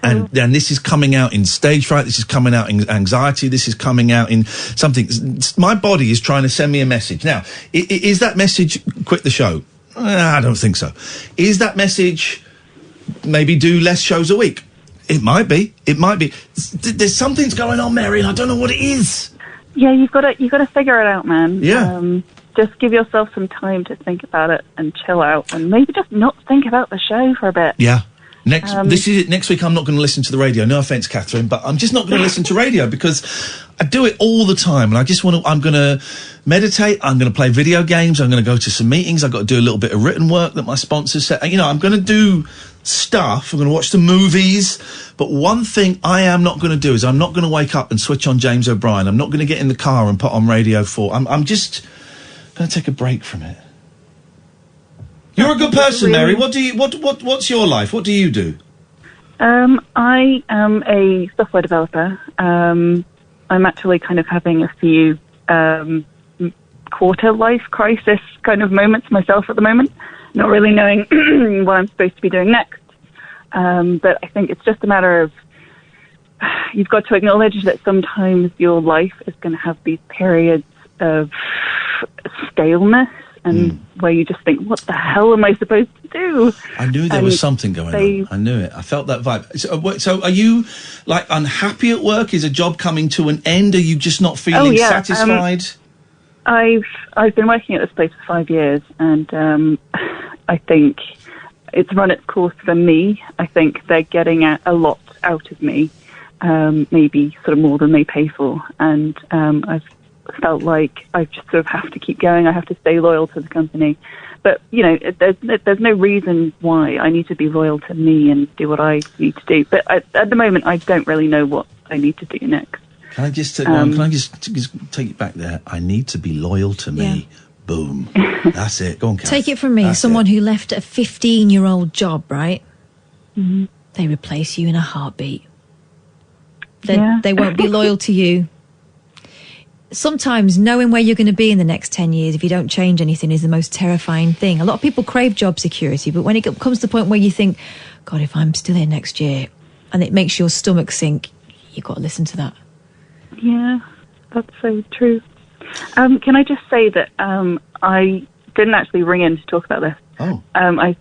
And this is coming out in stage fright. This is coming out in anxiety. This is coming out in something. My body is trying to send me a message. Now, is that message quit the show? I don't think so. Is that message maybe do less shows a week? It might be. It might be. There's something's going on, Mary, and I don't know what it is. Yeah, you've got to figure it out, man. Yeah. Just give yourself some time to think about it and chill out, and maybe just not think about the show for a bit. Yeah. This is it. Next week, I'm not going to listen to the radio. No offence, Catherine, but I'm just not going to listen to radio because I do it all the time, and I just want to. I'm going to meditate. I'm going to play video games. I'm going to go to some meetings. I've got to do a little bit of written work that my sponsors said. You know, I'm going to do stuff. I'm going to watch the movies. But one thing I am not going to do is I'm not going to wake up and switch on James O'Brien. I'm not going to get in the car and put on Radio 4. I'm just going to take a break from it. You're a good person, Mary. What's your life? What do you do? I am a software developer. I'm actually kind of having a few quarter life crisis kind of moments myself at the moment, not really knowing what I'm supposed to be doing next. But I think it's just a matter of you've got to acknowledge that sometimes your life is going to have these periods of staleness and where you just think, what the hell am I supposed to do? I knew there was something going on. I knew it. I felt that vibe. So are you, like, unhappy at work? Is a job coming to an end? Are you just not feeling satisfied? I've been working at this place for 5 years, and I think it's run its course for me. I think they're getting a lot out of me, maybe sort of more than they pay for. And I've felt like I just sort of have to keep going. I have to stay loyal to the company. But, there's no reason why I need to be loyal to me and do what I need to do. But at the moment, I don't really know what I need to do next. Can I just take it back there? I need to be loyal to me. Yeah. Boom. That's it. Go on, Kath. Take it from me, someone who left a 15-year-old job, right? Mm-hmm. They replace you in a heartbeat. They won't be loyal to you. Sometimes knowing where you're going to be in the next 10 years, if you don't change anything, is the most terrifying thing. A lot of people crave job security, but when it comes to the point where you think, God, if I'm still here next year, and it makes your stomach sink, you've got to listen to that. Yeah, that's so true. Can I just say that I didn't actually ring in to talk about this. Oh. I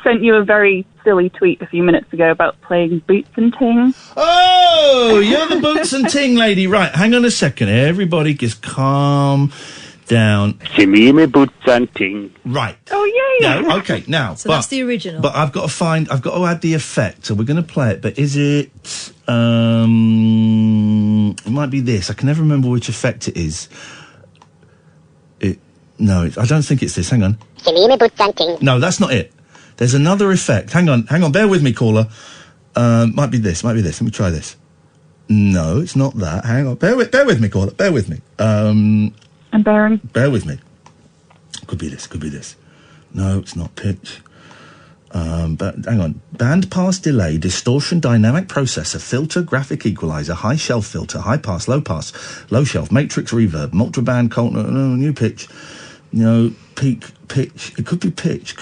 sent you a very silly tweet a few minutes ago about playing Boots and Ting. Oh, you're the Boots and Ting lady. Right, hang on a second. Everybody just calm down. See me in my Boots and Ting. Right. Oh, yeah. No, okay, now. So that's the original. But I've got to add the effect. So we're going to play it. But is it, it might be this. I can never remember which effect it is. No, I don't think it's this. Hang on. No, that's not it. There's another effect. Hang on. Bear with me, caller. Might be this. Let me try this. No, it's not that. Hang on. Bear with me, caller. Bear with me. I'm bearing. Bear with me. Could be this. No, it's not pitch. But hang on. Band pass delay, distortion, dynamic processor, filter, graphic equalizer, high shelf filter, high pass, low shelf, matrix reverb, multiband, new pitch. No, peak, pitch. It could be pitch.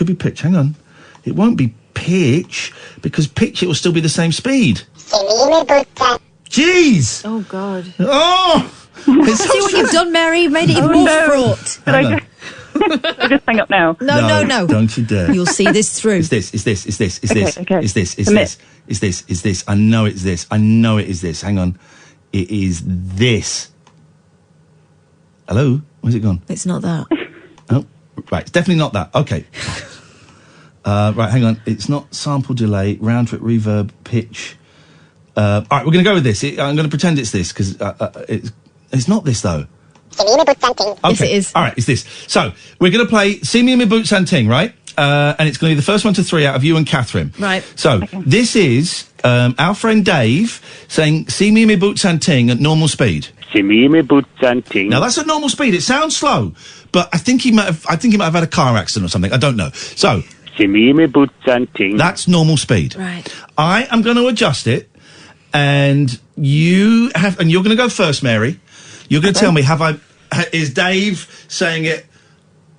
Hang on. It won't be pitch, because pitch, it will still be the same speed. Jeez! Oh, God. Oh! See what you've done, Mary? You've made it even more fraught. I just hang up now. No. Don't you dare. You'll see this through. It's this. Okay. It's this. I know it is this. Hang on. It is this. Hello? Where's it gone? It's not that. Oh, right. It's definitely not that. Okay. Right, hang on. It's not sample delay, round trip, reverb, pitch. All right, we're going to go with this. I'm going to pretend it's this, because it's not this, though. Okay. Yes, it is. All right, it's this. So, we're going to play See Me in My Boots and Ting, right? And it's going to be the first one to 3 out of you and Catherine. Right. So, This is our friend Dave saying, See Me in My Boots and Ting at normal speed. See me in my Boots and Ting. Now, that's at normal speed. It sounds slow, but I think he might have had a car accident or something. I don't know. So... See me in my Boots and Ting. That's normal speed. Right. I am going to adjust it, and you're going to go first, Mary. You're going to tell me, is Dave saying it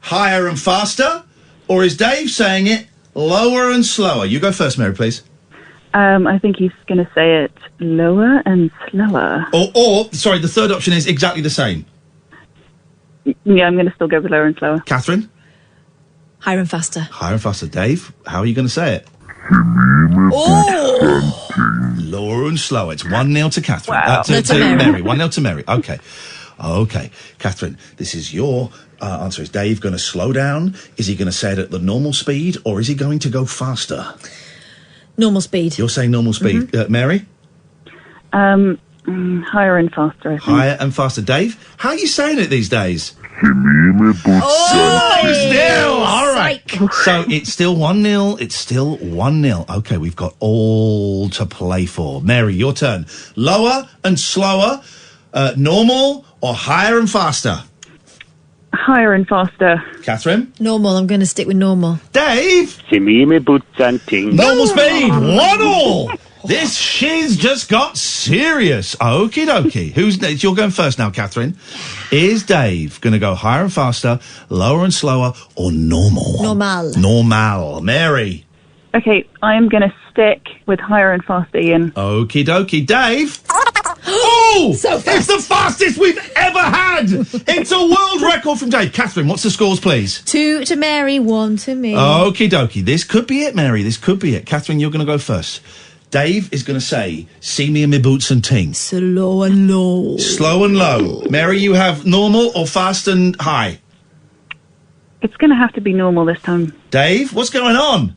higher and faster, or is Dave saying it lower and slower? You go first, Mary, please. I think he's going to say it lower and slower. Or, sorry, the third option is exactly the same. Yeah, I'm going to still go with lower and slower. Catherine? Higher and faster. Higher and faster. Dave, how are you going to say it? Oh! Lower and slower. It's 1-0 to Catherine. Wow. To Mary. 1-0 to Mary. Okay. Catherine, this is your answer. Is Dave going to slow down? Is he going to say it at the normal speed, or is he going to go faster? Normal speed. You're saying normal speed. Mm-hmm. Mary? Higher and faster, I think. Higher and faster. Dave, how are you saying it these days? Oh, still! All right. Psych. So it's still 1-0. Okay, we've got all to play for. Mary, your turn. Lower and slower, normal or higher and faster? Higher and faster. Catherine? Normal. I'm going to stick with normal. Dave? See me in my Boots and Ting. Normal speed. 1-1. This shiz just got serious. Okie dokie. You're going first now, Catherine. Is Dave going to go higher and faster, lower and slower, or normal? Normal. Mary? Okay, I am going to stick with higher and faster, Ian. Okie dokie. Dave? Oh! So fast. It's the fastest we've ever had! It's a world record from Dave. Catherine, what's the scores, please? 2 to Mary, 1 to me. Okie dokie. This could be it, Mary. This could be it. Catherine, you're going to go first. Dave is going to say, see me in my boots and ting. Slow and low. Slow and low. Mary, you have normal or fast and high? It's going to have to be normal this time. Dave, what's going on?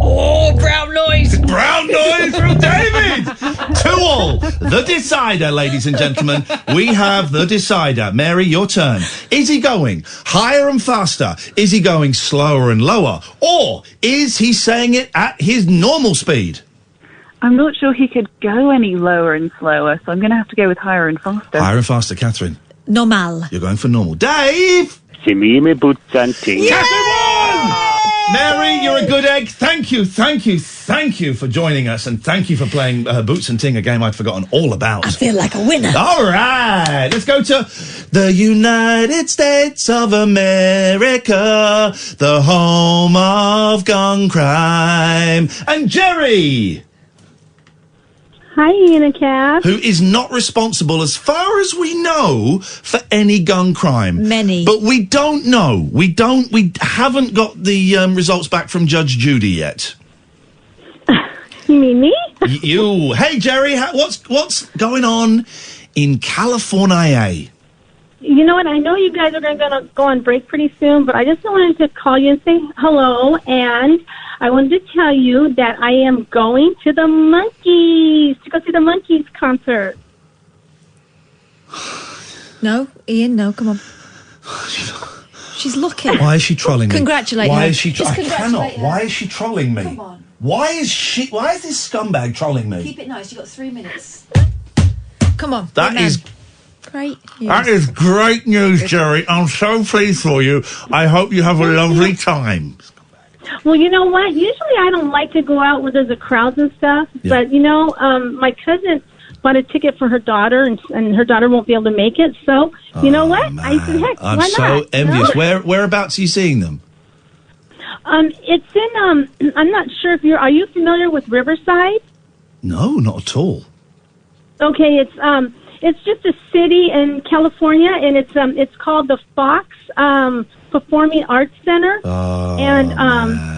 Oh, brown noise. Brown noise from David. 2-2. The decider, ladies and gentlemen. We have the decider. Mary, your turn. Is he going higher and faster? Is he going slower and lower? Or is he saying it at his normal speed? I'm not sure he could go any lower and slower, so I'm going to have to go with higher and faster. Higher and faster, Catherine. Normal. You're going for normal. Dave! Timmy me boots and ting. Catherine won! Mary, you're a good egg. Thank you for joining us, and thank you for playing Boots and Ting, a game I'd forgotten all about. I feel like a winner. All right, let's go to the United States of America, the home of gun crime. And Jerry! Hi, Iain and Kath. Who is not responsible, as far as we know, for any gun crime. Many. But we don't know. We haven't got the results back from Judge Judy yet. You mean me? You. Hey, Jerry, what's going on in California? You know what? I know you guys are going to go on break pretty soon, but I just wanted to call you and say hello, and I wanted to tell you that I am going to the Monkees, to go see the Monkees concert. No, Ian, no, come on. She's looking. Why is she trolling me? Congratulate Why her. is she? Just I congratulate cannot. her. Why is she trolling me? Come on. Why is this scumbag trolling me? Keep it nice. You've got 3 minutes. Come on. That good man. is great news. That is great news, Jerry. I'm so pleased for you. I hope you have a lovely time. Well, you know what? Usually I don't like to go out where there's a crowd and stuff, but, you know, my cousin bought a ticket for her daughter, and her daughter won't be able to make it, so, you know what? Man. I said, heck, I'm why so not? envious. You know? Whereabouts are you seeing them? It's in, I'm not sure if are you familiar with Riverside? No, not at all. Okay, it's just a city in California, and it's called the Fox Performing Arts Center. And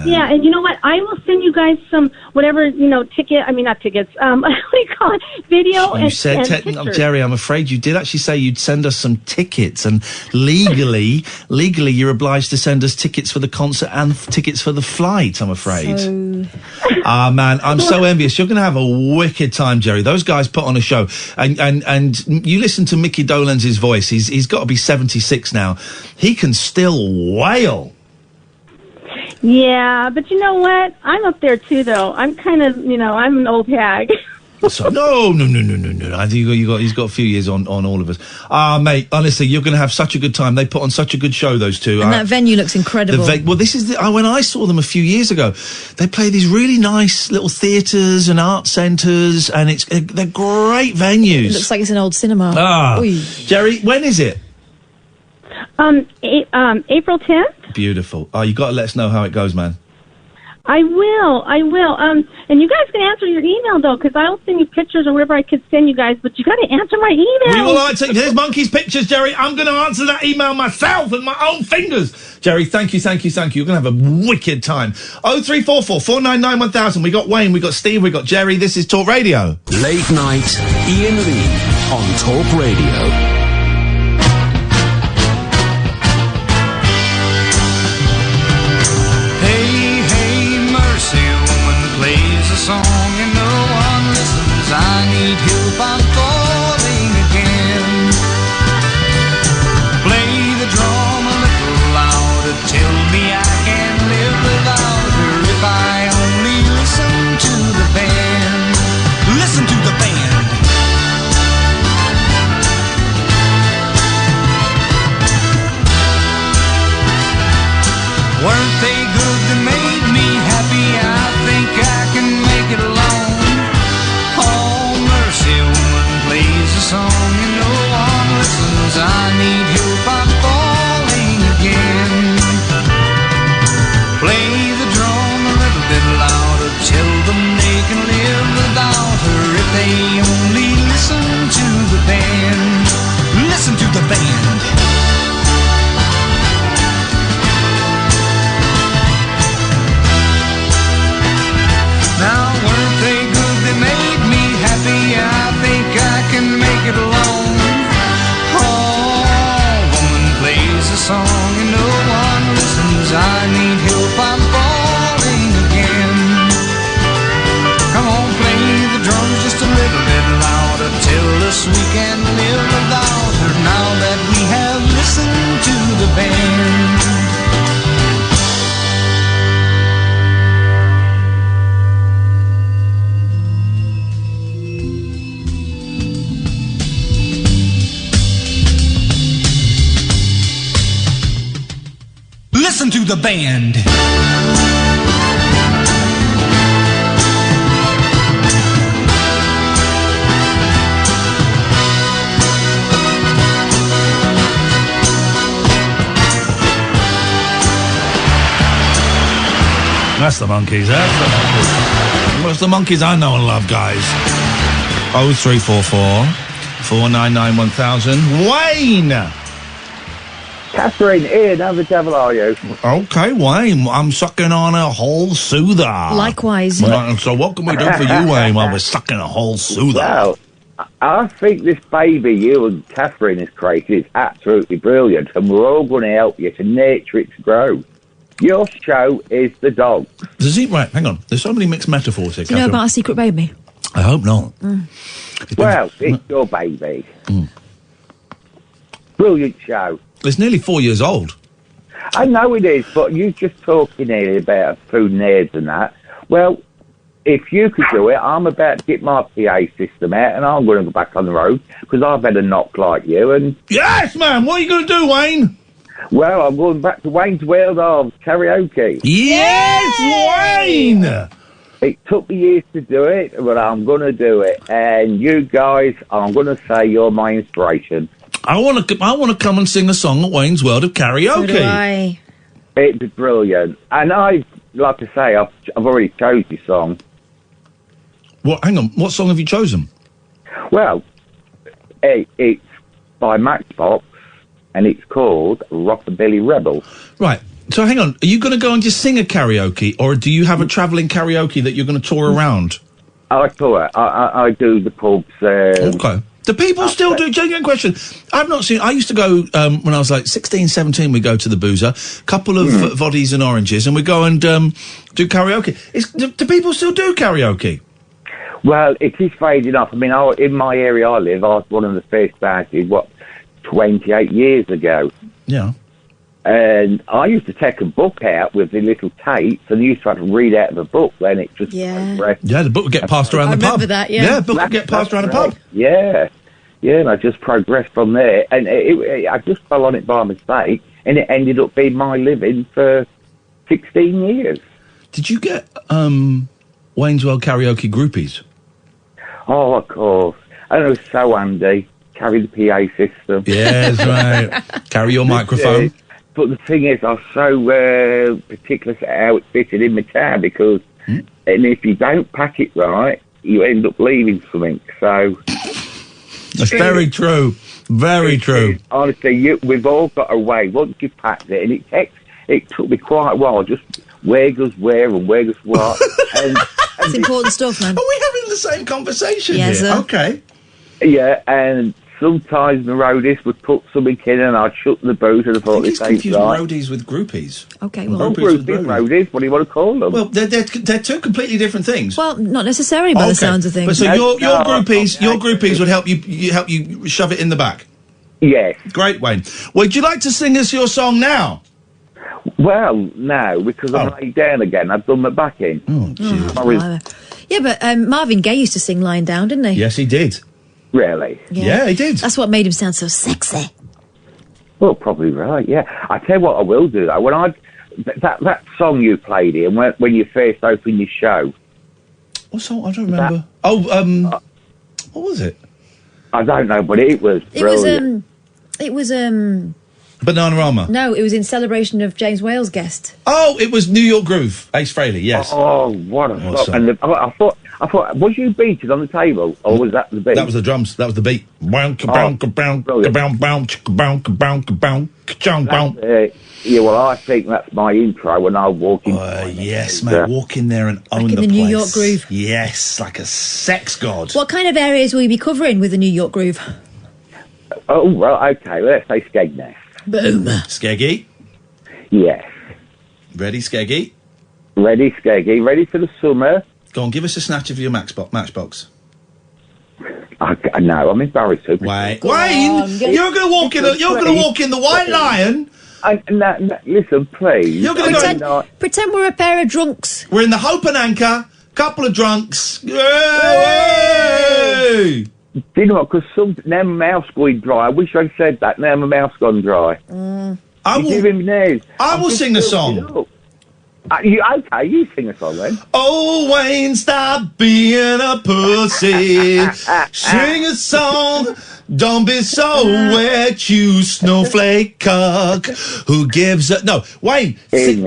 yeah, and you know what? I will send you guys some whatever not tickets. What do you call it? Video You and said, pictures. Jerry, I'm afraid you did actually say you'd send us some tickets, and legally, you're obliged to send us tickets for the concert and tickets for the flight. I'm afraid. Man, I'm so envious. You're going to have a wicked time, Jerry. Those guys put on a show, and you listen to Mickey Dolenz' voice. He's got to be 76 now. He can still wail. Yeah, but you know what? I'm up there too, though. I'm kind of, I'm an old hag. So, no. I think he's got a few years on all of us. Mate, honestly, you're going to have such a good time. They put on such a good show, those two. And that venue looks incredible. Well, this is when I saw them a few years ago. They play these really nice little theatres and art centres, and they're great venues. It looks like it's an old cinema. Oy. Jerry, when is it? April 10th. Beautiful. You got to let us know how it goes, man. I will. And you guys can answer your email, though, because I'll send you pictures or whatever I could send you guys, but you got to answer my email. We will answer. Here's Monkey's pictures, Jerry. I'm going to answer that email myself with my own fingers. Jerry, thank you. You're going to have a wicked time. 0344 499 1000. We got Wayne, we got Steve, we got Jerry. This is Talk Radio. Late night, Iain Lee on Talk Radio. Song and no one listens. I need help, I'm falling again. Play the drum a little louder, tell me I can live without her if I only listen to the band. Listen to the band. Weren't they good? They made me happy. I think I can make it alone. Oh, mercy, woman plays a song and no one listens. I need help, I'm falling again. Play the drum a little bit louder, tell them they can live without her if they only listen to the band. Listen to the band. Now, weren't they good? They made me happy. I think I can make it alone. listen to the band. That's the Monkeys, that's the Monkeys. What's the Monkeys I know and love, guys? 0344 499 1000. Wayne! Katherine, Ian, how the devil are you? Okay, Wayne, I'm sucking on a whole soother. Likewise. Right, so what can we do for you, Wayne, while we're sucking a whole soother? Well, I think this baby you and Katherine has created is absolutely brilliant, and we're all going to help you to nurture it to grow. Your show is the dog. Does he? Right, hang on. There's so many mixed metaphors here, Do you know about our secret baby? I hope not. Well, it's your baby. Brilliant show. It's nearly 4 years old. I know it is, but you just talking here about food nerds and that. Well, if you could do it, I'm about to get my PA system out and I'm going to go back on the road because I've had a knock like you. And yes, man. What are you going to do, Wayne? Well, I'm going back to Wayne's World of Karaoke. Yes, Wayne! It took me years to do it, but I'm going to do it. And you guys, I'm going to say you're my inspiration. I want to come and sing a song at Wayne's World of Karaoke. So do I. It's brilliant. And like I say, I've already chose your song. What? Hang on. What song have you chosen? Well, it's by Matchbox, and it's called Rockabilly Rebel. Right. So hang on. Are you going to go and just sing a karaoke, or do you have a travelling karaoke that you're going to tour around? I tour. I do the pubs. Okay. Do people still do? Genuine question. I've not seen. I used to go when I was like 16, 17. We go to the Boozer, couple of voddies and oranges, and we go and do karaoke. Do people still do karaoke? Well, it is fading off. I mean, in my area I live, I was one of the first started, 28 years ago. Yeah. And I used to take a book out with the little tapes and used to have to read out of a book. Then it just... Yeah, the book would get passed around the pub. I remember that, yeah. Yeah, the book would get passed around the pub. Yeah. Yeah, and I just progressed from there. And I just fell on it by mistake, and it ended up being my living for 16 years. Did you get Wayne's World Karaoke groupies? Oh, of course. And it was so handy. Carry the PA system. Yes, right. Carry your microphone. But the thing is, I was so particular how it fitted in my car because and if you don't pack it right, you end up leaving something. So that's very true. Very true. Honestly, we've all got a way. Once you've packed it, and it took me quite a while, just where goes where and where goes what. and it's important stuff, man. Are we having the same conversation here? Sir. Okay. Yeah, and sometimes the roadies would put something in and I'd shut the boot and I thought this ain't right. Roadies with groupies. Okay, well... Groupies, roadies, what do you want to call them? Well, they're two completely different things. Well, not necessarily by the sounds of things. But so your groupies would help you shove it in the back? Yes. Great, Wayne. Would you like to sing us your song now? Well, no, because I'm laid down again. I've done my back in. Oh, jeez. Yeah, but Marvin Gaye used to sing lying down, didn't he? Yes, he did. Really? Yeah, he did. That's what made him sound so sexy. Well, probably right, yeah. I tell you what I will do, though. When that song you played here, when you first opened your show. What song? I don't remember. What was it? I don't know, but it was brilliant. It was Bananarama. No, it was in celebration of James Whale's guest. Oh, it was New York Groove. Ace Frehley, yes. Oh, what a song. And I thought, was you beating on the table, or was that the beat? That was the drums. That was the beat. Yeah, well, I think that's my intro when I walk in. Yes, mate. Walk in there and own the place. New York Groove. Yes, like a sex god. What kind of areas will you be covering with the New York Groove? Oh, well, okay. Let's say Skegness. Boom. Skeggy? Yes. Ready, Skeggy? Ready, Skeggy. Ready for the summer. Go on, give us a snatch of your Matchbox. No, I'm embarrassed. Wayne, you're going to walk in. You're going to walk in the White Lion. No, listen, please. You're going to pretend we're a pair of drunks. We're in the Hope and Anchor. Couple of drunks. Hey! Do you know what? Because now my mouth's going dry. I wish I'd said that. Now my mouth's gone dry. Give him news. I will sing a song. You sing a song then. Oh, Wayne, stop being a pussy. Sing a song. Don't be so wet, you snowflake cock. Who gives a... No, Wayne, sing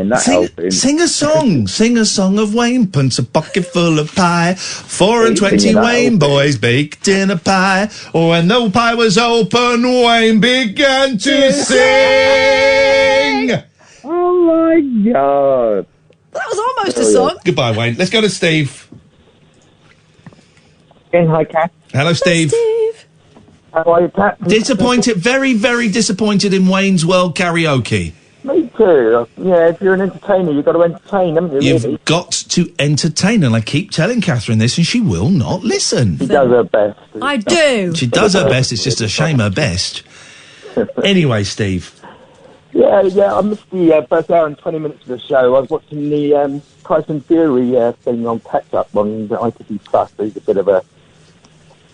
a song. Sing a song of Wayne. Punch a pocket full of pie. 4 and 20 Wayne boys baked in a pie. When the pie was open, Wayne began to sing. Oh, my God. That was almost a song. Goodbye, Wayne. Let's go to Steve. Hi, Kath. Hello, Steve. How are you, Pat? Disappointed, very, very disappointed in Wayne's World Karaoke. Me too. Yeah, if you're an entertainer, you've got to entertain, haven't you? You've really? got to entertain, and I keep telling Catherine this, and she will not listen. She does her best. I do. She does her best. It's just a shame her best. Anyway, Steve. Yeah, I missed the first hour and 20 minutes of the show. I was watching the Tyson Fury thing on Catch Up on the ITV Plus. He's a bit of a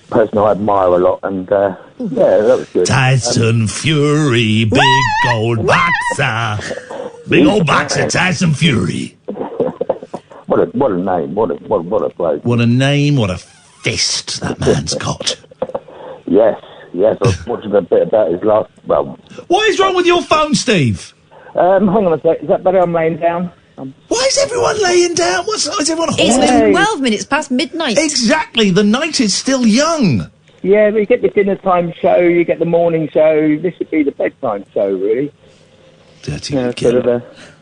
person I admire a lot, and yeah, that was good. Tyson Fury, big old boxer. Big old boxer, Tyson Fury. What a name, what a bloke. What a name, what a fist that man's got. Yes, I was watching a bit about his last, What is wrong with your phone, Steve? Hang on a sec, is that better? I'm laying down. Why is everyone laying down? Is everyone It's horny? 12 minutes past midnight. Exactly, the night is still young. Yeah, you get the dinner time show, you get the morning show. This would be the bedtime show, really. Dirty I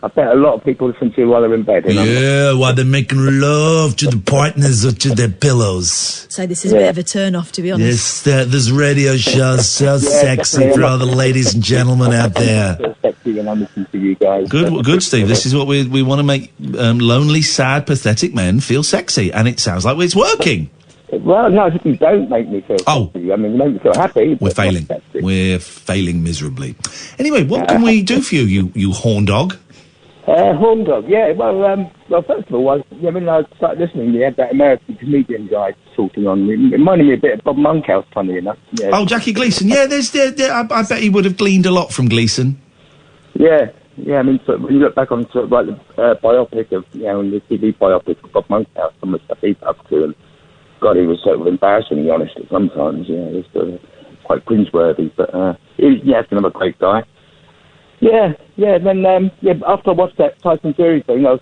bet a lot of people listen to while they're in bed. Yeah, while they're making love to the partners or to their pillows. So this is a bit of a turn-off, to be honest. Yes, this radio show's so sexy for all the ladies and gentlemen out there. So sexy when I'm listening to you guys. Good, Steve. This is what we want to make lonely, sad, pathetic men feel sexy, and it sounds like it's working. Well, no, you don't make me feel sexy. I mean, you make me feel happy. We're failing. We're failing miserably. Anyway, what can we do for you, you horn dog? Horn dog, yeah. Well, first of all, I started listening. You had that American comedian guy talking on me. It reminded me a bit of Bob Monkhouse, funny enough. Yeah. Oh, Jackie Gleason. Yeah, I bet he would have gleaned a lot from Gleason. Yeah. I mean, sort of, when you look back on sort of like the biopic of, the TV biopic of Bob Monkhouse, some of the stuff he's up to, and God, he was sort of embarrassingly honest at sometimes. Yeah, it was quite cringeworthy, but he's another great guy. Yeah. Then after I watched that Tyson Fury thing, I was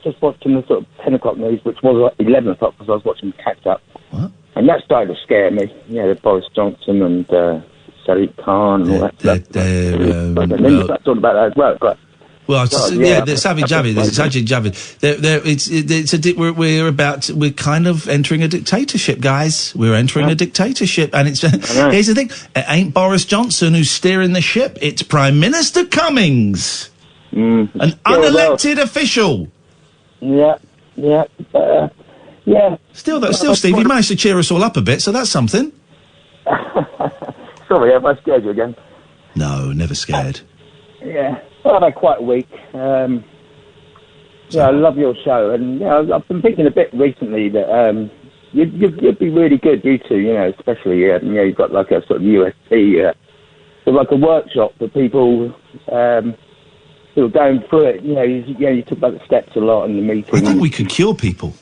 just watching the sort of 10 o'clock news, which was like 11 o'clock because I was watching Catch Up. What? And that started to scare me. Yeah, Boris Johnson and Sadiq Khan and all that stuff. And then you start talking about that as well. But, well, the Savage Javid. We're kind of entering a dictatorship, guys. We're entering a dictatorship, and it's here's the thing: it ain't Boris Johnson who's steering the ship; it's Prime Minister Cummings, an unelected official. Yeah. Still, Steve, you managed to cheer us all up a bit, so that's something. Sorry, have I scared you again? No, never scared. Yeah. Well, I've had quite a week. I love your show, and I've been thinking a bit recently that you'd be really good, you two. Especially you've got like a sort of USP, like a workshop for people who are going through it. You talk about the steps a lot in the meeting. I think we could cure people.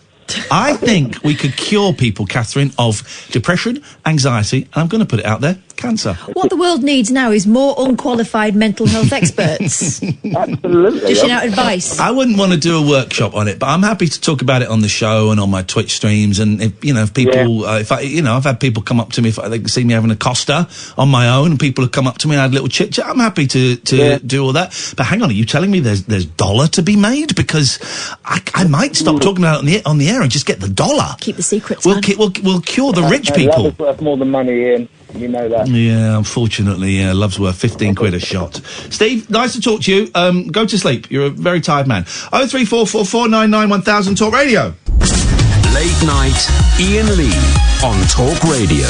I think we could cure people, Catherine, of depression, anxiety, and I'm going to put it out there, cancer. What the world needs now is more unqualified mental health experts. Absolutely. Dishing out advice. I wouldn't want to do a workshop on it, but I'm happy to talk about it on the show and on my Twitch streams. And if people, I've had people come up to me if they can see me having a Costa on my own, and people have come up to me and had a little chit chat. I'm happy to do all that. But hang on, are you telling me there's dollar to be made? Because I might stop talking about it on the air and just get the dollar. Keep the secrets. We'll cure the rich people. Love is worth more than money, Ian. You know that. Yeah, unfortunately, love's worth 15 quid a shot. Steve, nice to talk to you. Go to sleep. You're a very tired man. 03444991000 Talk Radio. Late night, Iain Lee on Talk Radio.